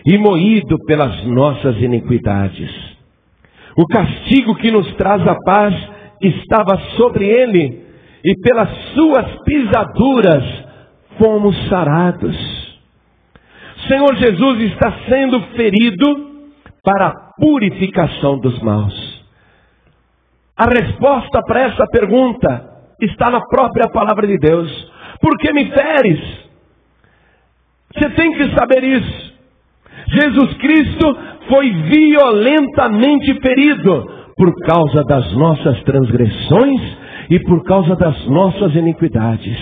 [SPEAKER 2] e moído pelas nossas iniquidades. O castigo que nos traz a paz estava sobre ele, e pelas suas pisaduras fomos sarados. O Senhor Jesus está sendo ferido para a purificação dos maus. A resposta para essa pergunta está na própria palavra de Deus. Por que me feres? Você tem que saber isso. Jesus Cristo foi violentamente ferido por causa das nossas transgressões e por causa das nossas iniquidades.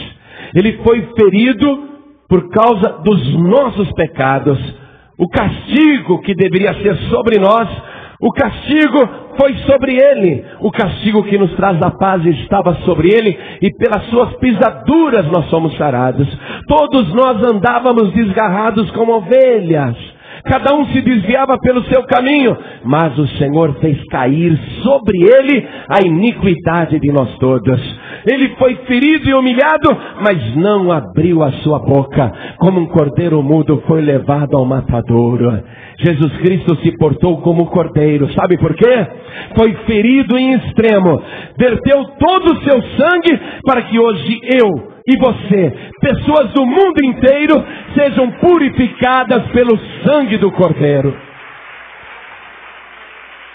[SPEAKER 2] Ele foi ferido por causa dos nossos pecados. O castigo que deveria ser sobre nós, o castigo foi sobre ele. O castigo que nos traz a paz estava sobre ele, e pelas suas pisaduras nós somos sarados. Todos nós andávamos desgarrados como ovelhas. Cada um se desviava pelo seu caminho, mas o Senhor fez cair sobre ele a iniquidade de nós todos. Ele foi ferido e humilhado, mas não abriu a sua boca. Como um cordeiro mudo foi levado ao matadouro. Jesus Cristo se portou como cordeiro. Sabe por quê? Foi ferido em extremo. Verteu todo o seu sangue para que hoje eu e você, pessoas do mundo inteiro, sejam purificadas pelo sangue do Cordeiro.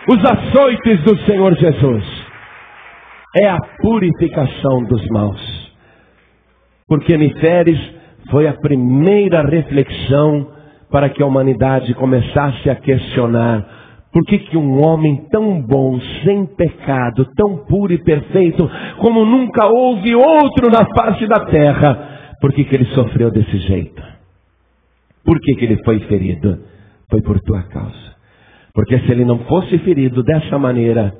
[SPEAKER 2] Os açoites do Senhor Jesus é a purificação dos maus. Porque me feres foi a primeira reflexão para que a humanidade começasse a questionar: por que um homem tão bom, sem pecado, tão puro e perfeito, como nunca houve outro na face da terra, por que ele sofreu desse jeito? Por que ele foi ferido? Foi por tua causa. Porque se ele não fosse ferido dessa maneira,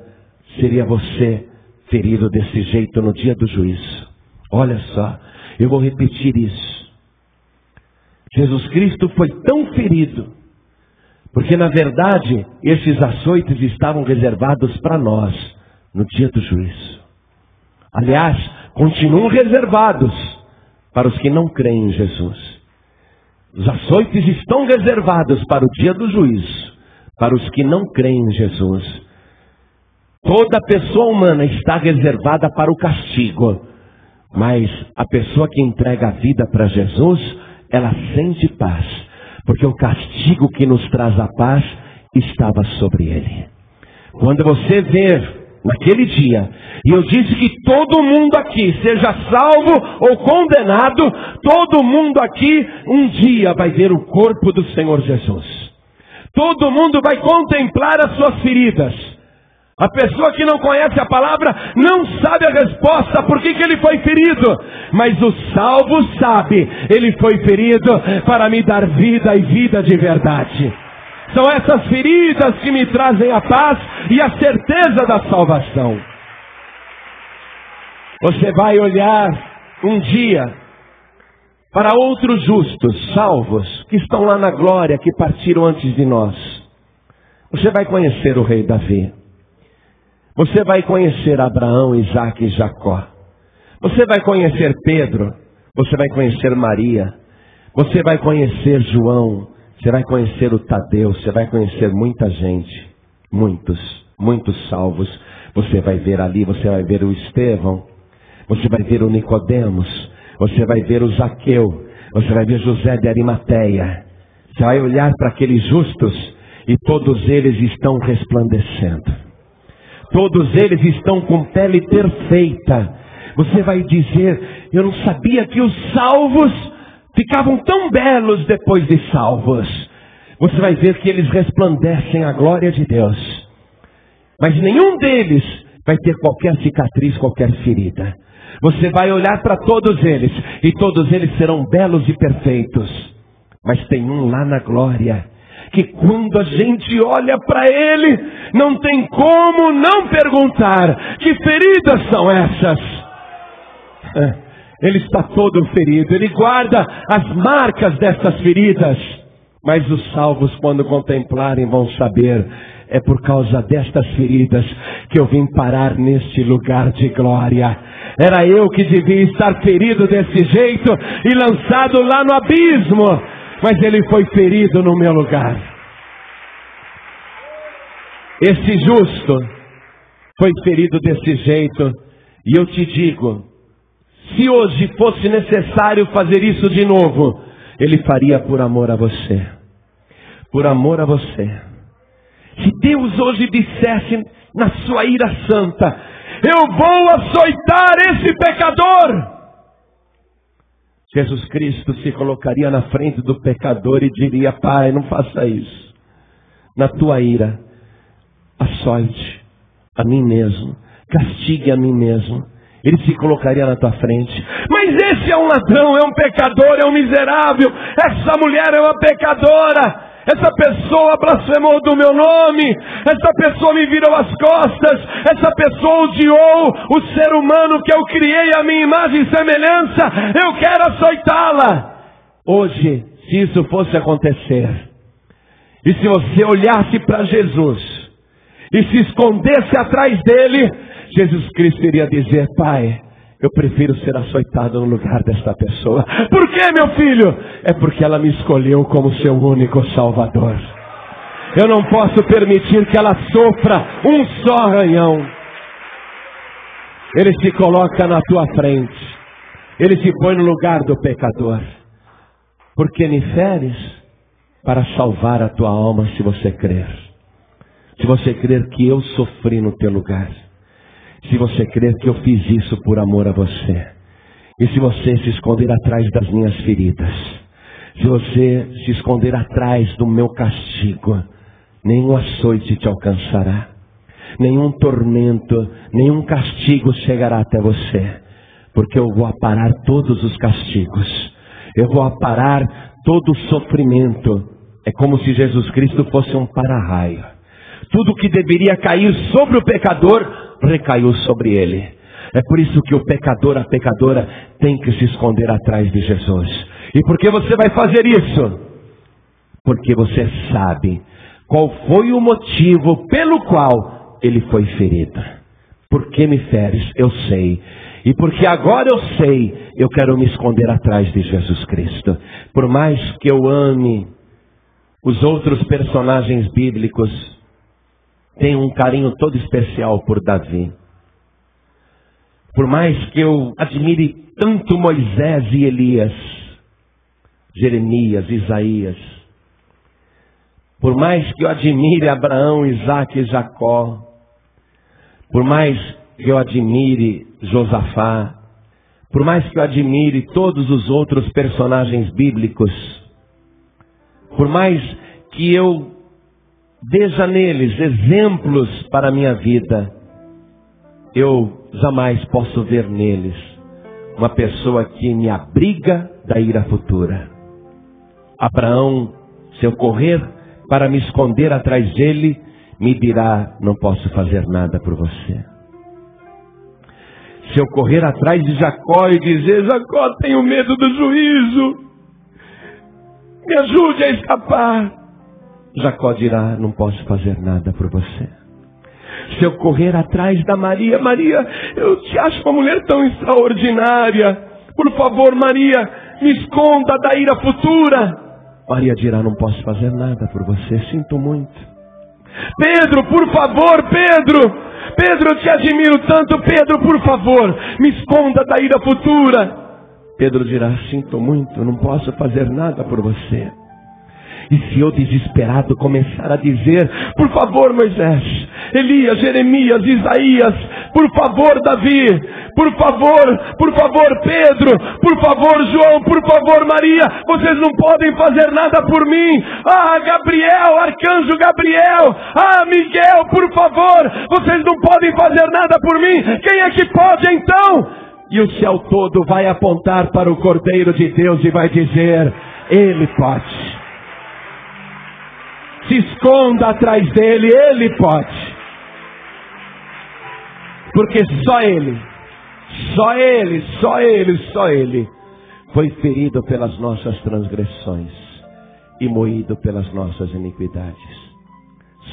[SPEAKER 2] seria você ferido desse jeito no dia do juízo. Olha só, eu vou repetir isso. Jesus Cristo foi tão ferido, porque na verdade, esses açoites estavam reservados para nós, no dia do juízo. Aliás, continuam reservados para os que não creem em Jesus. Os açoites estão reservados para o dia do juízo, para os que não creem em Jesus. Toda pessoa humana está reservada para o castigo, mas a pessoa que entrega a vida para Jesus, ela sente paz. Porque o castigo que nos traz a paz estava sobre ele. Quando você ver naquele dia, e eu disse que todo mundo aqui, seja salvo ou condenado, todo mundo aqui um dia vai ver o corpo do Senhor Jesus. Todo mundo vai contemplar as suas feridas. A pessoa que não conhece a palavra não sabe a resposta, por que ele foi ferido. Mas o salvo sabe, ele foi ferido para me dar vida e vida de verdade. São essas feridas que me trazem a paz e a certeza da salvação. Você vai olhar um dia para outros justos, salvos, que estão lá na glória, que partiram antes de nós. Você vai conhecer o rei Davi. Você vai conhecer Abraão, Isaque e Jacó. Você vai conhecer Pedro. Você vai conhecer Maria. Você vai conhecer João. Você vai conhecer o Tadeu. Você vai conhecer muita gente. Muitos salvos. Você vai ver ali, você vai ver o Estevão. Você vai ver o Nicodemos. Você vai ver o Zaqueu. Você vai ver José de Arimateia. Você vai olhar para aqueles justos e todos eles estão resplandecendo. Todos eles estão com pele perfeita. Você vai dizer, eu não sabia que os salvos ficavam tão belos depois de salvos. Você vai ver que eles resplandecem a glória de Deus. Mas nenhum deles vai ter qualquer cicatriz, qualquer ferida. Você vai olhar para todos eles, e todos eles serão belos e perfeitos. Mas tem um lá na glória, que quando a gente olha para ele, não tem como não perguntar, que feridas são essas? Ele está todo ferido, ele guarda as marcas dessas feridas. Mas os salvos, quando contemplarem, vão saber, é por causa destas feridas que eu vim parar neste lugar de glória. Era eu que devia estar ferido desse jeito e lançado lá no abismo, mas ele foi ferido no meu lugar. Esse justo foi ferido desse jeito, e eu te digo, se hoje fosse necessário fazer isso de novo, ele faria por amor a você. Por amor a você. Se Deus hoje dissesse na sua ira santa, eu vou açoitar esse pecador, Jesus Cristo se colocaria na frente do pecador e diria, Pai, não faça isso. Na tua ira, açoite a mim mesmo, castigue a mim mesmo. Ele se colocaria na tua frente. Mas esse é um ladrão, é um pecador, é um miserável. Essa mulher é uma pecadora. Essa pessoa blasfemou do meu nome. Essa pessoa me virou as costas. Essa pessoa odiou o ser humano que eu criei à minha imagem e semelhança. Eu quero açoitá-la. Hoje, se isso fosse acontecer, e se você olhasse para Jesus e se escondesse atrás dele, Jesus Cristo iria dizer, Pai, eu prefiro ser açoitado no lugar desta pessoa. Por quê, meu filho? É porque ela me escolheu como seu único Salvador. Eu não posso permitir que ela sofra um só arranhão. Ele se coloca na tua frente. Ele se põe no lugar do pecador. Porque me feres para salvar a tua alma, se você crer. Se você crer que eu sofri no teu lugar. Se você crer que eu fiz isso por amor a você. E se você se esconder atrás das minhas feridas. Se você se esconder atrás do meu castigo. Nenhum açoite te alcançará. Nenhum tormento, nenhum castigo chegará até você. Porque eu vou aparar todos os castigos. Eu vou aparar todo o sofrimento. É como se Jesus Cristo fosse um para-raio. Tudo que deveria cair sobre o pecador, recaiu sobre ele. É por isso que o pecador, a pecadora, tem que se esconder atrás de Jesus. E por que você vai fazer isso? Porque você sabe qual foi o motivo pelo qual ele foi ferido. Por que me feres? Eu sei. E porque agora eu sei, eu quero me esconder atrás de Jesus Cristo. Por mais que eu ame os outros personagens bíblicos, tenho um carinho todo especial por Davi. Por mais que eu admire tanto Moisés e Elias, Jeremias, Isaías. Por mais que eu admire Abraão, Isaque e Jacó. Por mais que eu admire Josafá, por mais que eu admire todos os outros personagens bíblicos, por mais que eu veja neles exemplos para a minha vida, eu jamais posso ver neles uma pessoa que me abriga da ira futura. Abraão, se eu correr para me esconder atrás dele, me dirá: não posso fazer nada por você. Se eu correr atrás de Jacó e dizer: Jacó, tenho medo do juízo, me ajude a escapar, Jacó dirá: não posso fazer nada por você. Se eu correr atrás da Maria: Maria, eu te acho uma mulher tão extraordinária, por favor, Maria, me esconda da ira futura, Maria dirá: não posso fazer nada por você, sinto muito. Pedro, por favor, Pedro, eu te admiro tanto, Pedro, por favor, me esconda da ira futura. Pedro dirá: sinto muito, não posso fazer nada por você. E se eu, desesperado, começar a dizer: por favor, Moisés, Elias, Jeremias, Isaías, por favor, Davi, por favor, Pedro, por favor, João, por favor, Maria, vocês não podem fazer nada por mim. Ah, Gabriel, arcanjo Gabriel, ah, Miguel, por favor, vocês não podem fazer nada por mim. Quem é que pode então? E o céu todo vai apontar para o Cordeiro de Deus e vai dizer: Ele pode. Se esconda atrás dele, ele pode. Porque só ele foi ferido pelas nossas transgressões e moído pelas nossas iniquidades.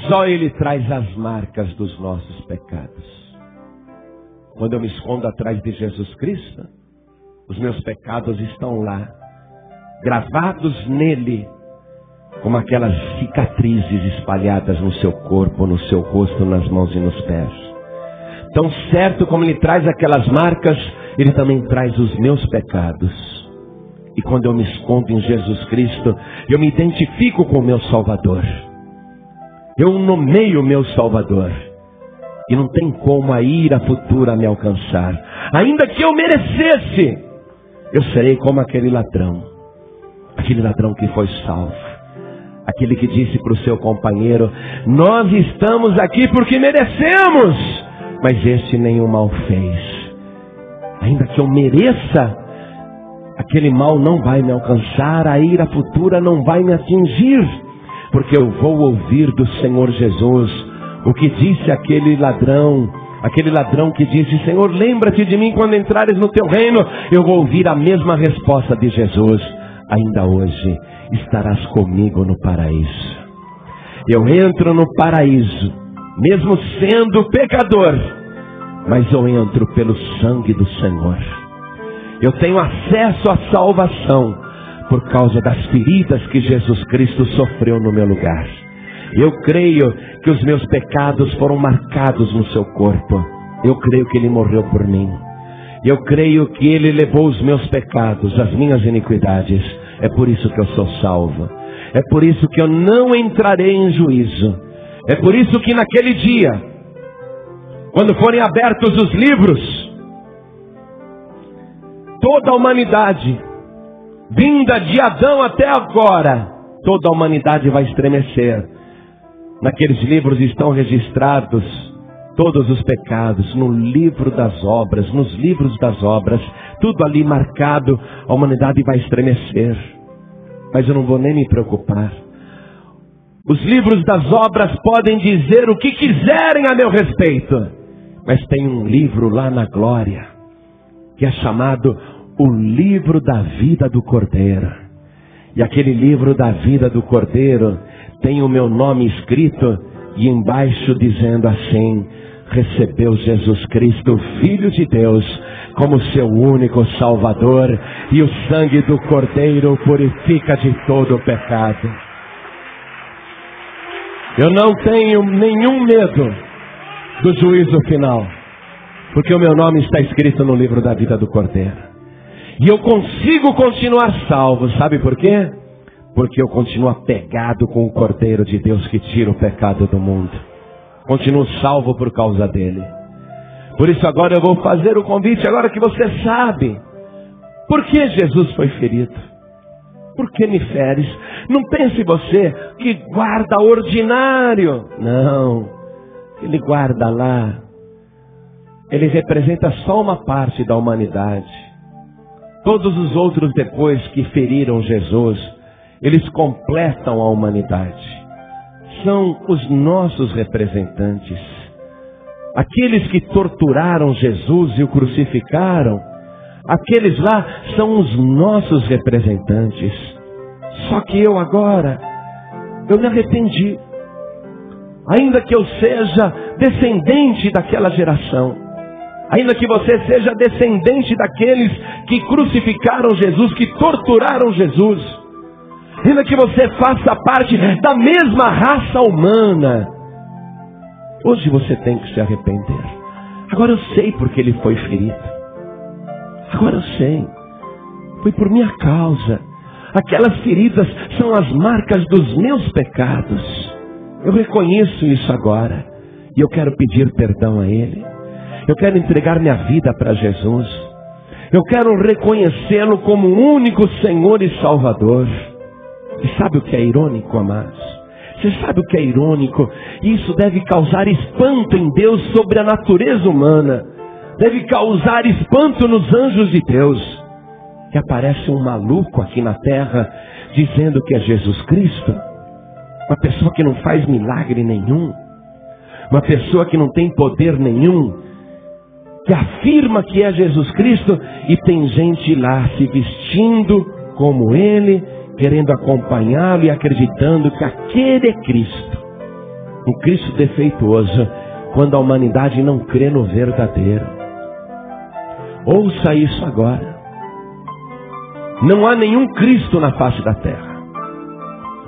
[SPEAKER 2] Só ele traz as marcas dos nossos pecados. Quando eu me escondo atrás de Jesus Cristo, os meus pecados estão lá, gravados nele, como aquelas cicatrizes espalhadas no seu corpo, no seu rosto, nas mãos e nos pés. Tão certo como ele traz aquelas marcas, ele também traz os meus pecados. E quando eu me escondo em Jesus Cristo, eu me identifico com o meu Salvador. Eu nomeio o meu Salvador. E não tem como a ira futura me alcançar. Ainda que eu merecesse, eu serei como aquele ladrão. Aquele ladrão que foi salvo. Aquele que disse para o seu companheiro: nós estamos aqui porque merecemos, mas este nenhum mal fez. Ainda que eu mereça, aquele mal não vai me alcançar, a ira futura não vai me atingir, porque eu vou ouvir do Senhor Jesus o que disse aquele ladrão que disse: Senhor, lembra-te de mim quando entrares no teu reino. Eu vou ouvir a mesma resposta de Jesus: ainda hoje estarás comigo no paraíso. Eu entro no paraíso, mesmo sendo pecador, mas eu entro pelo sangue do Senhor. Eu tenho acesso à salvação por causa das feridas que Jesus Cristo sofreu no meu lugar. Eu creio que os meus pecados foram marcados no seu corpo. Eu creio que Ele morreu por mim. Eu creio que Ele levou os meus pecados, as minhas iniquidades. É por isso que eu sou salvo. É por isso que eu não entrarei em juízo. É por isso que naquele dia, quando forem abertos os livros, toda a humanidade, vinda de Adão até agora, toda a humanidade vai estremecer. Naqueles livros estão registrados todos os pecados, no livro das obras, nos livros das obras, tudo ali marcado. A humanidade vai estremecer, mas eu não vou nem me preocupar. Os livros das obras podem dizer o que quiserem a meu respeito, mas tem um livro lá na glória, que é chamado o livro da vida do Cordeiro. E aquele livro da vida do Cordeiro tem o meu nome escrito, e embaixo dizendo assim: recebeu Jesus Cristo, Filho de Deus, como seu único Salvador, e o sangue do Cordeiro purifica de todo o pecado. Eu não tenho nenhum medo do juízo final, porque o meu nome está escrito no livro da vida do Cordeiro. E eu consigo continuar salvo, sabe por quê? Porque eu continuo apegado com o Cordeiro de Deus que tira o pecado do mundo. Continuo salvo por causa dele. Por isso agora eu vou fazer o convite, agora que você sabe. Por que Jesus foi ferido? Por que me feres? Não pense você que guarda ordinário. Não, ele guarda lá. Ele representa só uma parte da humanidade. Todos os outros depois que feriram Jesus, eles completam a humanidade. São os nossos representantes. Aqueles que torturaram Jesus e o crucificaram, aqueles lá são os nossos representantes. Só que eu agora, eu me arrependi. Ainda que eu seja descendente daquela geração, ainda que você seja descendente daqueles que crucificaram Jesus, que torturaram Jesus, ainda que você faça parte da mesma raça humana, hoje você tem que se arrepender. Agora eu sei porque ele foi ferido. Agora eu sei. Foi por minha causa. Aquelas feridas são as marcas dos meus pecados. Eu reconheço isso agora. E eu quero pedir perdão a Ele. Eu quero entregar minha vida para Jesus. Eu quero reconhecê-lo como o único Senhor e Salvador. E sabe o que é irônico, amados? Você sabe o que é irônico? Isso deve causar espanto em Deus sobre a natureza humana. Deve causar espanto nos anjos de Deus. Que aparece um maluco aqui na terra dizendo que é Jesus Cristo. Uma pessoa que não faz milagre nenhum. Uma pessoa que não tem poder nenhum. Que afirma que é Jesus Cristo e tem gente lá se vestindo como Ele, querendo acompanhá-lo e acreditando que aquele é Cristo. Um Cristo defeituoso, quando a humanidade não crê no verdadeiro. Ouça isso agora. Não há nenhum Cristo na face da terra.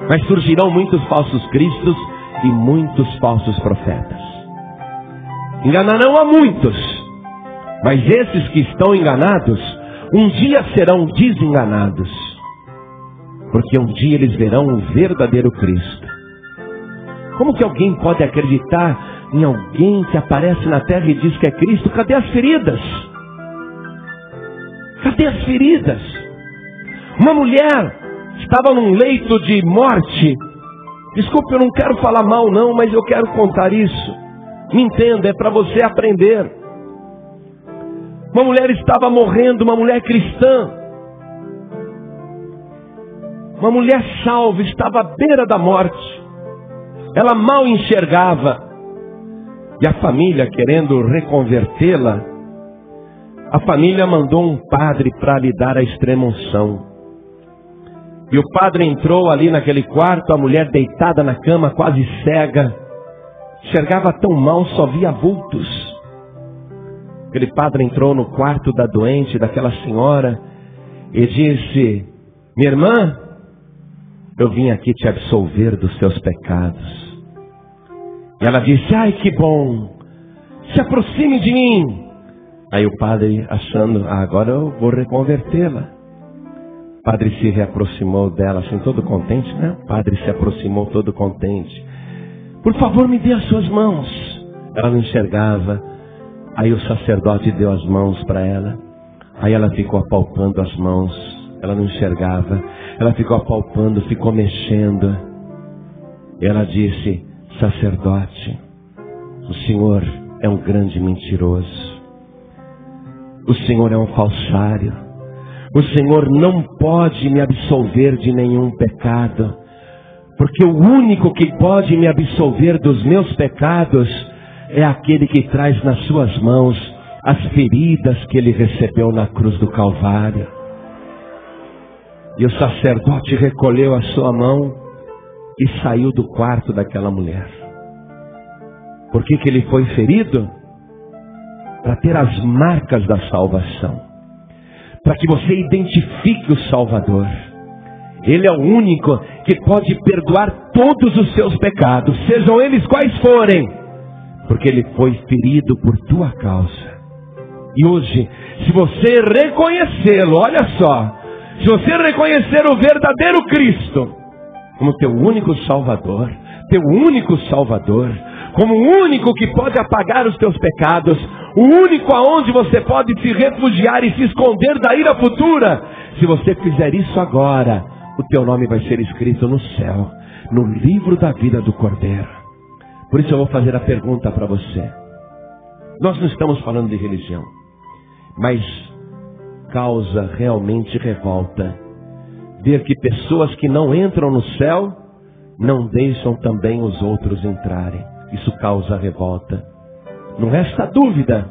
[SPEAKER 2] Mas surgirão muitos falsos cristos e muitos falsos profetas. Enganarão a muitos. Mas esses que estão enganados, um dia serão desenganados. Porque um dia eles verão o verdadeiro Cristo. Como que alguém pode acreditar em alguém que aparece na terra e diz que é Cristo? Cadê as feridas? Cadê as feridas? Uma mulher estava num leito de morte. Desculpe, eu não quero falar mal não, mas eu quero contar isso. Me entenda, é para você aprender. Uma mulher estava morrendo, uma mulher cristã. Uma mulher salva, estava à beira da morte. Ela mal enxergava. E a família, querendo reconvertê-la, a família mandou um padre para lhe dar a extrema-unção. E o padre entrou ali naquele quarto, a mulher deitada na cama, quase cega. Enxergava tão mal, só via vultos. Aquele padre entrou no quarto da doente, daquela senhora, e disse: minha irmã, eu vim aqui te absolver dos seus pecados. E ela disse: ai, que bom, se aproxime de mim. Aí o padre, achando, agora eu vou reconvertê-la. O padre se reaproximou dela, assim, todo contente, né? O padre se aproximou todo contente. Por favor, me dê as suas mãos. Ela não enxergava. Aí o sacerdote deu as mãos para ela. Aí ela ficou apalpando as mãos. Ela não enxergava. Ela ficou apalpando, ficou mexendo. E ela disse: sacerdote, o senhor é um grande mentiroso. O senhor é um falsário. O Senhor não pode me absolver de nenhum pecado. Porque o único que pode me absolver dos meus pecados é aquele que traz nas suas mãos as feridas que ele recebeu na cruz do Calvário. E o sacerdote recolheu a sua mão e saiu do quarto daquela mulher. Por que ele foi ferido? Para ter as marcas da salvação. Para que você identifique o Salvador. Ele é o único que pode perdoar todos os seus pecados, sejam eles quais forem. Porque ele foi ferido por tua causa. E hoje, se você reconhecê-lo, olha só, se você reconhecer o verdadeiro Cristo como teu único Salvador, como o único que pode apagar os teus pecados, o único aonde você pode se refugiar e se esconder da ira futura. Se você fizer isso agora, o teu nome vai ser escrito no céu, no livro da vida do Cordeiro. Por isso eu vou fazer a pergunta para você. Nós não estamos falando de religião, mas causa realmente revolta ver que pessoas que não entram no céu não deixam também os outros entrarem. Isso causa revolta. Não resta dúvida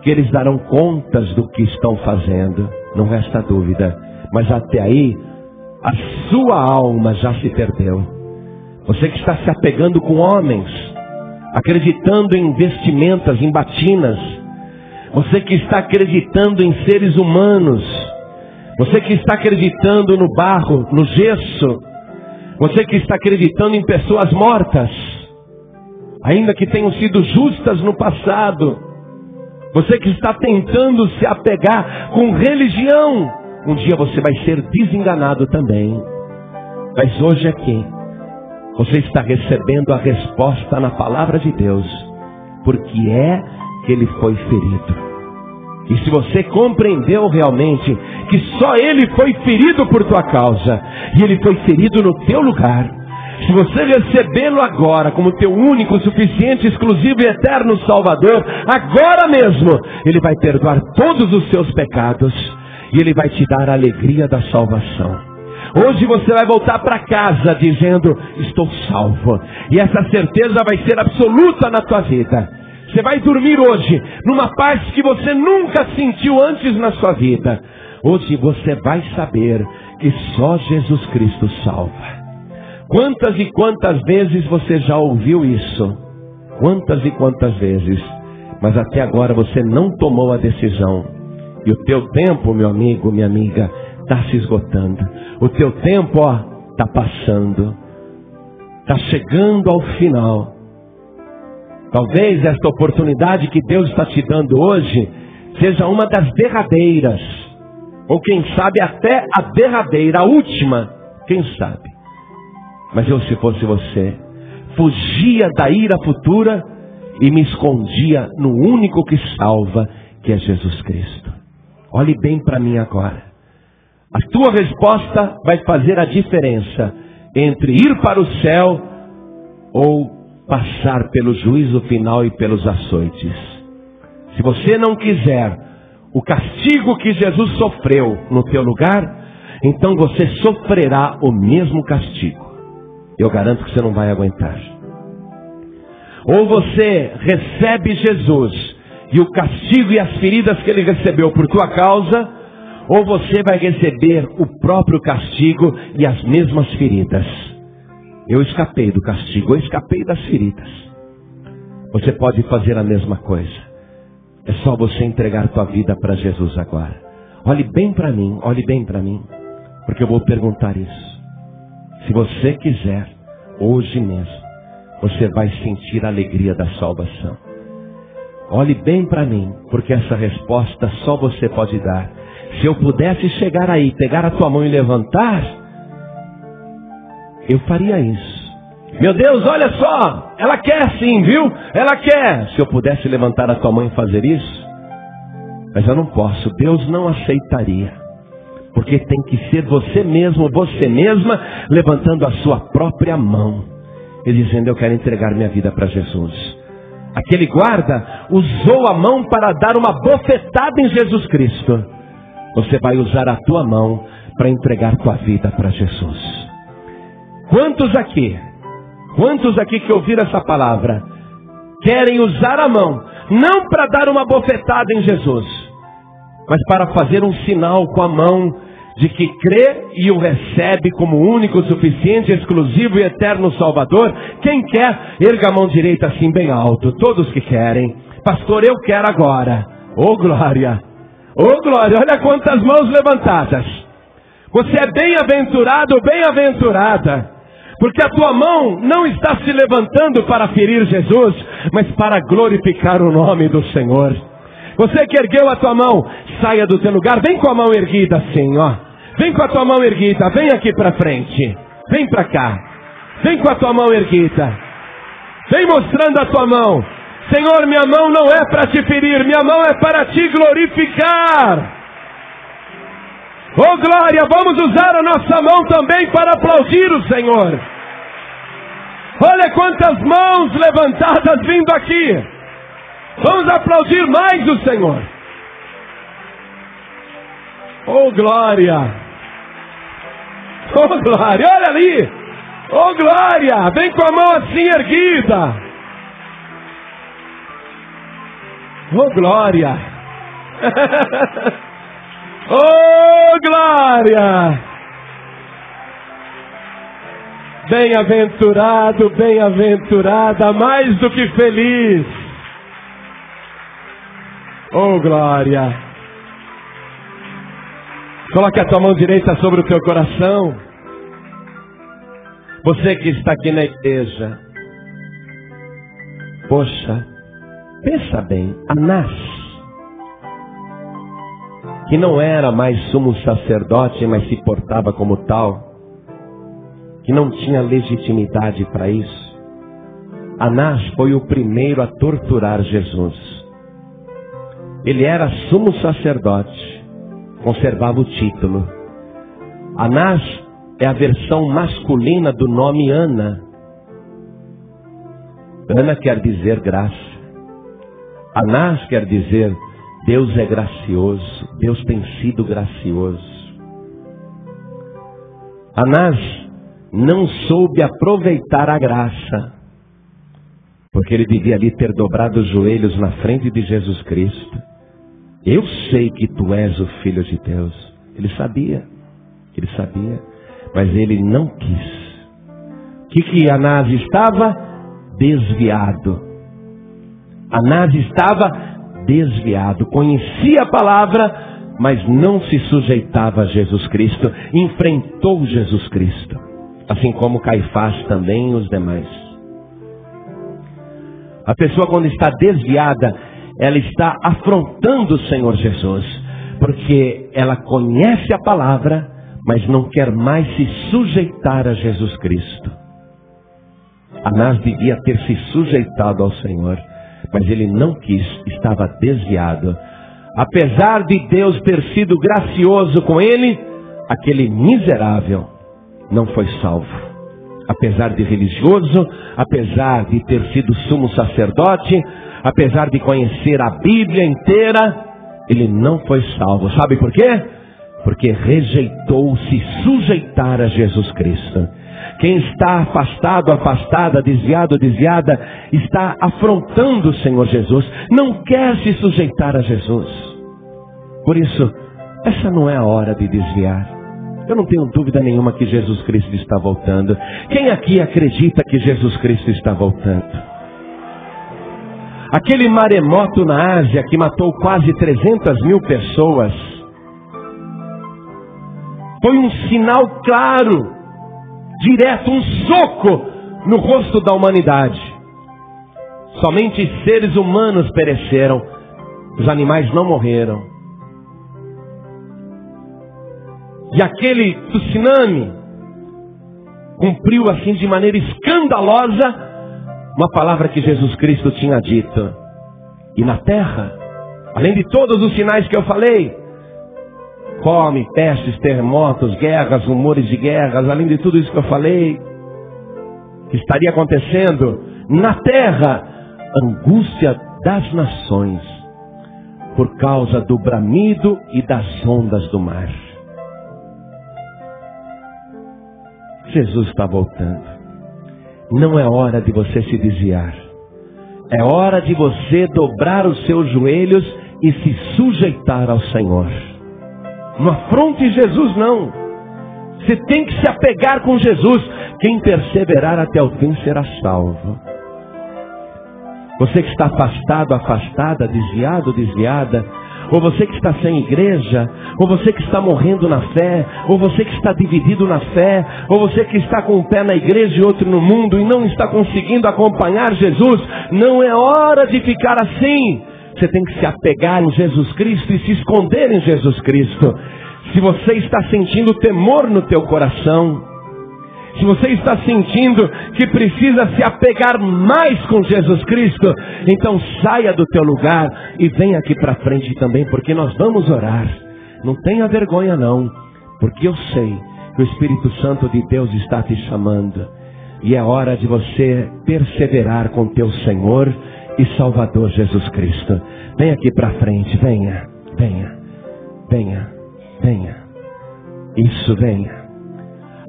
[SPEAKER 2] que eles darão contas do que estão fazendo. Não resta dúvida. Mas até aí, a sua alma já se perdeu. Você que está se apegando com homens, acreditando em vestimentas, em batinas. Você que está acreditando em seres humanos. Você que está acreditando no barro, no gesso. Você que está acreditando em pessoas mortas, ainda que tenham sido justas no passado. Você que está tentando se apegar com religião, um dia você vai ser desenganado também. Mas hoje aqui, você está recebendo a resposta na palavra de Deus, porque é que ele foi ferido. E se você compreendeu realmente que só ele foi ferido por tua causa, e ele foi ferido no teu lugar, se você recebê-lo agora como teu único, suficiente, exclusivo e eterno Salvador, agora mesmo, ele vai perdoar todos os seus pecados, e ele vai te dar a alegria da salvação. Hoje você vai voltar para casa dizendo, estou salvo, e essa certeza vai ser absoluta na tua vida. Você vai dormir hoje numa paz que você nunca sentiu antes na sua vida. Hoje você vai saber que só Jesus Cristo salva. Quantas e quantas vezes você já ouviu isso? Quantas e quantas vezes? Mas até agora você não tomou a decisão. E o teu tempo, meu amigo, minha amiga, está se esgotando. O teu tempo, está passando. Está chegando ao final. Talvez esta oportunidade que Deus está te dando hoje seja uma das derradeiras. Ou quem sabe até a derradeira, a última. Quem sabe? Mas eu, se fosse você, fugia da ira futura e me escondia no único que salva, que é Jesus Cristo. Olhe bem para mim agora. A tua resposta vai fazer a diferença entre ir para o céu ou passar pelo juízo final e pelos açoites. Se você não quiser o castigo que Jesus sofreu no teu lugar, então você sofrerá o mesmo castigo. Eu garanto que você não vai aguentar. Ou você recebe Jesus e o castigo e as feridas que ele recebeu por tua causa, ou você vai receber o próprio castigo e as mesmas feridas. Eu escapei do castigo, eu escapei das feridas. Você pode fazer a mesma coisa. É só você entregar tua vida para Jesus agora. Olhe bem para mim, porque eu vou perguntar isso. Se você quiser, hoje mesmo, você vai sentir a alegria da salvação. Olhe bem para mim, porque essa resposta só você pode dar. Se eu pudesse chegar aí, pegar a tua mão e levantar, eu faria isso. Meu Deus, olha só, ela quer sim, viu? Ela quer. Se eu pudesse levantar a tua mão e fazer isso, mas eu não posso. Deus não aceitaria, porque tem que ser você mesmo, você mesma, levantando a sua própria mão e dizendo, eu quero entregar minha vida para Jesus. Aquele guarda usou a mão para dar uma bofetada em Jesus Cristo. Você vai usar a tua mão para entregar tua vida para Jesus. Quantos aqui que ouviram essa palavra, querem usar a mão, não para dar uma bofetada em Jesus, mas para fazer um sinal com a mão, de que crê e o recebe como único, suficiente, exclusivo e eterno Salvador? Quem quer, erga a mão direita assim bem alto. Todos que querem. Pastor, eu quero agora. Oh glória, olha quantas mãos levantadas. Você é bem-aventurado, bem-aventurada, porque a tua mão não está se levantando para ferir Jesus, mas para glorificar o nome do Senhor. Você que ergueu a tua mão, saia do teu lugar, vem com a mão erguida assim, ó. Vem com a tua mão erguida, vem aqui para frente. Vem para cá. Vem com a tua mão erguida. Vem mostrando a tua mão. Senhor, minha mão não é para te ferir, minha mão é para te glorificar. Oh glória, vamos usar a nossa mão também para aplaudir o Senhor. Olha quantas mãos levantadas vindo aqui. Vamos aplaudir mais o Senhor. Oh glória. Oh glória, olha ali. Oh glória, vem com a mão assim erguida. Oh glória. Oh glória. Bem-aventurado, bem-aventurada, mais do que feliz. Oh glória. Coloque a tua mão direita sobre o teu coração. Você que está aqui na igreja. Poxa, pensa bem, Anás, que não era mais sumo sacerdote, mas se portava como tal, que não tinha legitimidade para isso. Anás foi o primeiro a torturar Jesus. Ele era sumo sacerdote, conservava o título. Anás é a versão masculina do nome Ana. Ana quer dizer graça. Anás quer dizer Deus é gracioso, Deus tem sido gracioso. Anás não soube aproveitar a graça, porque ele devia ali ter dobrado os joelhos na frente de Jesus Cristo. Eu sei que tu és o Filho de Deus. Ele sabia, mas ele não quis. O que Anás estava? Desviado. Anás estava desviado, conhecia a palavra, mas não se sujeitava a Jesus Cristo, enfrentou Jesus Cristo, assim como Caifás também e os demais. A pessoa, quando está desviada, ela está afrontando o Senhor Jesus, porque ela conhece a palavra, mas não quer mais se sujeitar a Jesus Cristo. Anás devia ter se sujeitado ao Senhor, mas ele não quis, estava desviado. Apesar de Deus ter sido gracioso com ele, aquele miserável não foi salvo. Apesar de religioso, apesar de ter sido sumo sacerdote, apesar de conhecer a Bíblia inteira, ele não foi salvo. Sabe por quê? Porque rejeitou se sujeitar a Jesus Cristo. Quem está afastado, afastada, desviado, desviada, está afrontando o Senhor Jesus, não quer se sujeitar a Jesus. Por isso, essa não é a hora de desviar. Eu não tenho dúvida nenhuma que Jesus Cristo está voltando. Quem aqui acredita que Jesus Cristo está voltando? Aquele maremoto na Ásia que matou quase 300 mil pessoas foi um sinal claro, direto, um soco no rosto da humanidade. Somente seres humanos pereceram, os animais não morreram. E aquele tsunami cumpriu assim de maneira escandalosa uma palavra que Jesus Cristo tinha dito. E na terra, além de todos os sinais que eu falei, fome, pestes, terremotos, guerras, rumores de guerras, além de tudo isso que eu falei, que estaria acontecendo na terra, angústia das nações, por causa do bramido e das ondas do mar. Jesus está voltando. Não é hora de você se desviar. É hora de você dobrar os seus joelhos e se sujeitar ao Senhor. Não afronte Jesus, não. Você tem que se apegar com Jesus. Quem perseverar até o fim será salvo. Você que está afastado, afastada, desviado, desviada, ou você que está sem igreja, ou você que está morrendo na fé, ou você que está dividido na fé, ou você que está com um pé na igreja e outro no mundo e não está conseguindo acompanhar Jesus, não é hora de ficar assim. Você tem que se apegar em Jesus Cristo e se esconder em Jesus Cristo. Se você está sentindo temor no teu coração, Se você está sentindo que precisa se apegar mais com Jesus Cristo, então saia do teu lugar e venha aqui para frente também, porque nós vamos orar. Não tenha vergonha não, porque eu sei que o Espírito Santo de Deus está te chamando. E é hora de você perseverar com teu Senhor e Salvador Jesus Cristo. Venha aqui para frente, venha, venha, venha, venha. Isso, venha.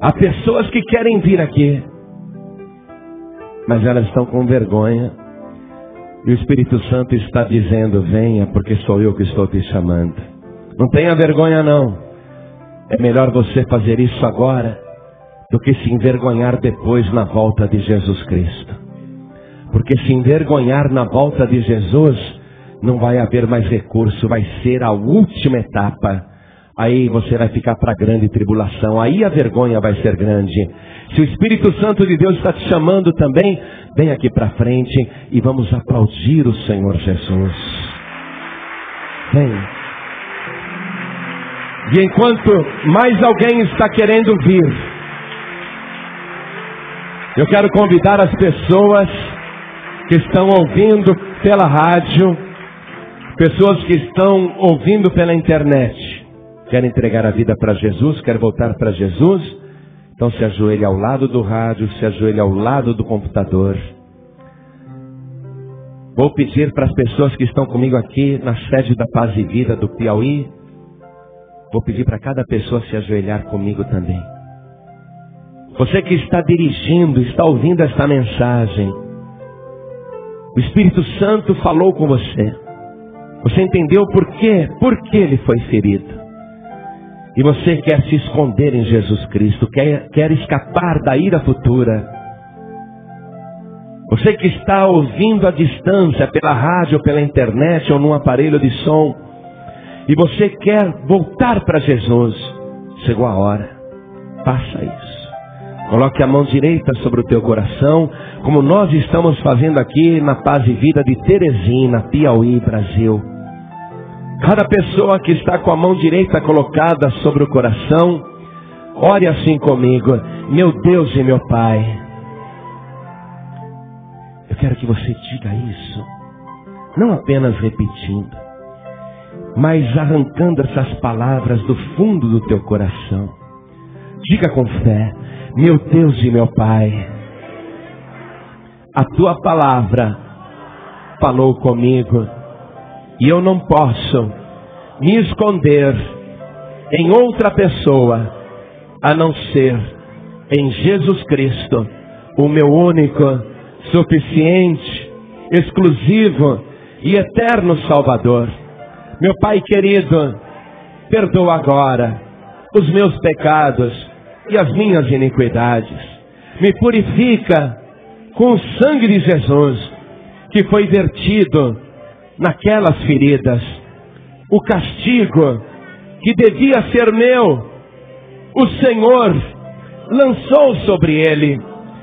[SPEAKER 2] Há pessoas que querem vir aqui, mas elas estão com vergonha. E o Espírito Santo está dizendo, venha, porque sou eu que estou te chamando. Não tenha vergonha não. É melhor você fazer isso agora do que se envergonhar depois na volta de Jesus Cristo. Porque se envergonhar na volta de Jesus, não vai haver mais recurso, vai ser a última etapa. Aí você vai ficar para a grande tribulação, aí a vergonha vai ser grande. Se o Espírito Santo de Deus está te chamando também, vem aqui para frente e vamos aplaudir o Senhor Jesus. Vem. E enquanto mais alguém está querendo vir, eu quero convidar as pessoas que estão ouvindo pela rádio, pessoas que estão ouvindo pela internet, quer entregar a vida para Jesus, quer voltar para Jesus, então se ajoelhe ao lado do rádio, se ajoelhe ao lado do computador. Vou pedir para as pessoas que estão comigo aqui na sede da Paz e Vida do Piauí, vou pedir para cada pessoa se ajoelhar comigo também. Você que está dirigindo, está ouvindo esta mensagem, o Espírito Santo falou com você. Você entendeu por quê? Por que ele foi ferido? E você quer se esconder em Jesus Cristo, quer escapar da ira futura. Você que está ouvindo à distância, pela rádio, pela internet ou num aparelho de som, e você quer voltar para Jesus, chegou a hora, faça isso. Coloque a mão direita sobre o teu coração, como nós estamos fazendo aqui na Paz e Vida de Teresina, Piauí, Brasil. Cada pessoa que está com a mão direita colocada sobre o coração, ore assim comigo. Meu Deus e meu Pai, eu quero que você diga isso, não apenas repetindo, mas arrancando essas palavras do fundo do teu coração. Diga com fé: meu Deus e meu Pai, a tua palavra falou comigo, e eu não posso me esconder em outra pessoa, a não ser em Jesus Cristo, o meu único, suficiente, exclusivo e eterno Salvador. Meu Pai querido, perdoa agora os meus pecados e as minhas iniquidades. Me purifica com o sangue de Jesus, que foi vertido naquelas feridas. O castigo que devia ser meu, o Senhor lançou sobre ele.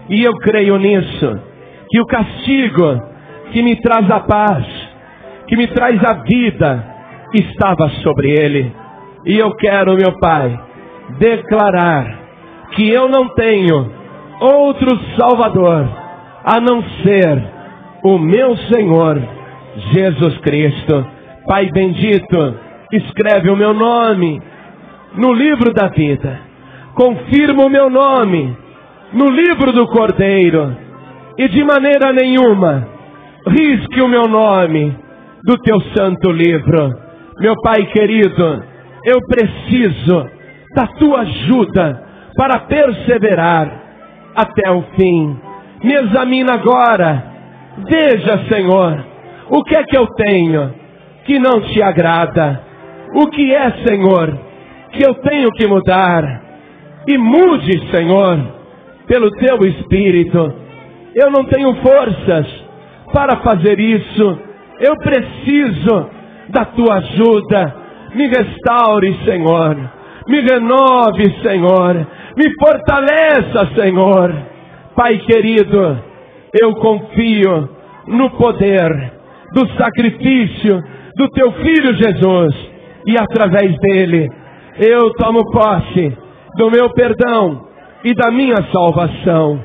[SPEAKER 2] E eu creio nisso, que o castigo que me traz a paz, que me traz a vida, estava sobre ele. E eu quero, meu Pai, declarar que eu não tenho outro Salvador a não ser o meu Senhor Jesus Cristo. Pai bendito, escreve o meu nome no livro da vida, confirma o meu nome no livro do Cordeiro, e de maneira nenhuma risque o meu nome do teu santo livro. Meu Pai querido, eu preciso da tua ajuda para perseverar até o fim. Me examina agora, veja, Senhor, o que é que eu tenho que não te agrada? O que é, Senhor, que eu tenho que mudar? E mude, Senhor, pelo teu Espírito. Eu não tenho forças para fazer isso. Eu preciso da tua ajuda. Me restaure, Senhor. Me renove, Senhor. Me fortaleça, Senhor. Pai querido, eu confio no poder do sacrifício do teu Filho Jesus, e através dele eu tomo posse do meu perdão, e da minha salvação.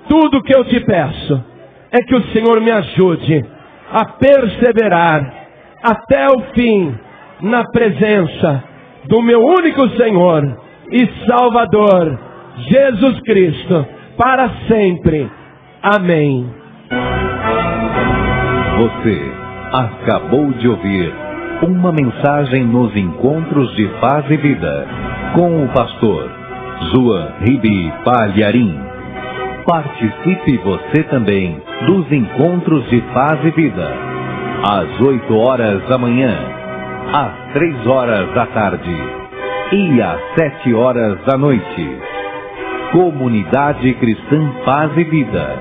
[SPEAKER 2] Tudo que eu te peço é que o Senhor me ajude a perseverar até o fim na presença do meu único Senhor e Salvador, Jesus Cristo, para sempre. Amém.
[SPEAKER 1] Você acabou de ouvir uma mensagem nos Encontros de Paz e Vida, com o pastor João Ribe Palharim. Participe você também dos Encontros de Paz e Vida, às 8 horas da manhã, às 3 horas da tarde e às 7 horas da noite. Comunidade Cristã Paz e Vida,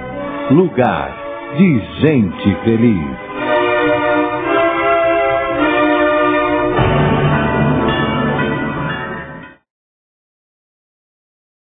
[SPEAKER 1] lugar de gente feliz.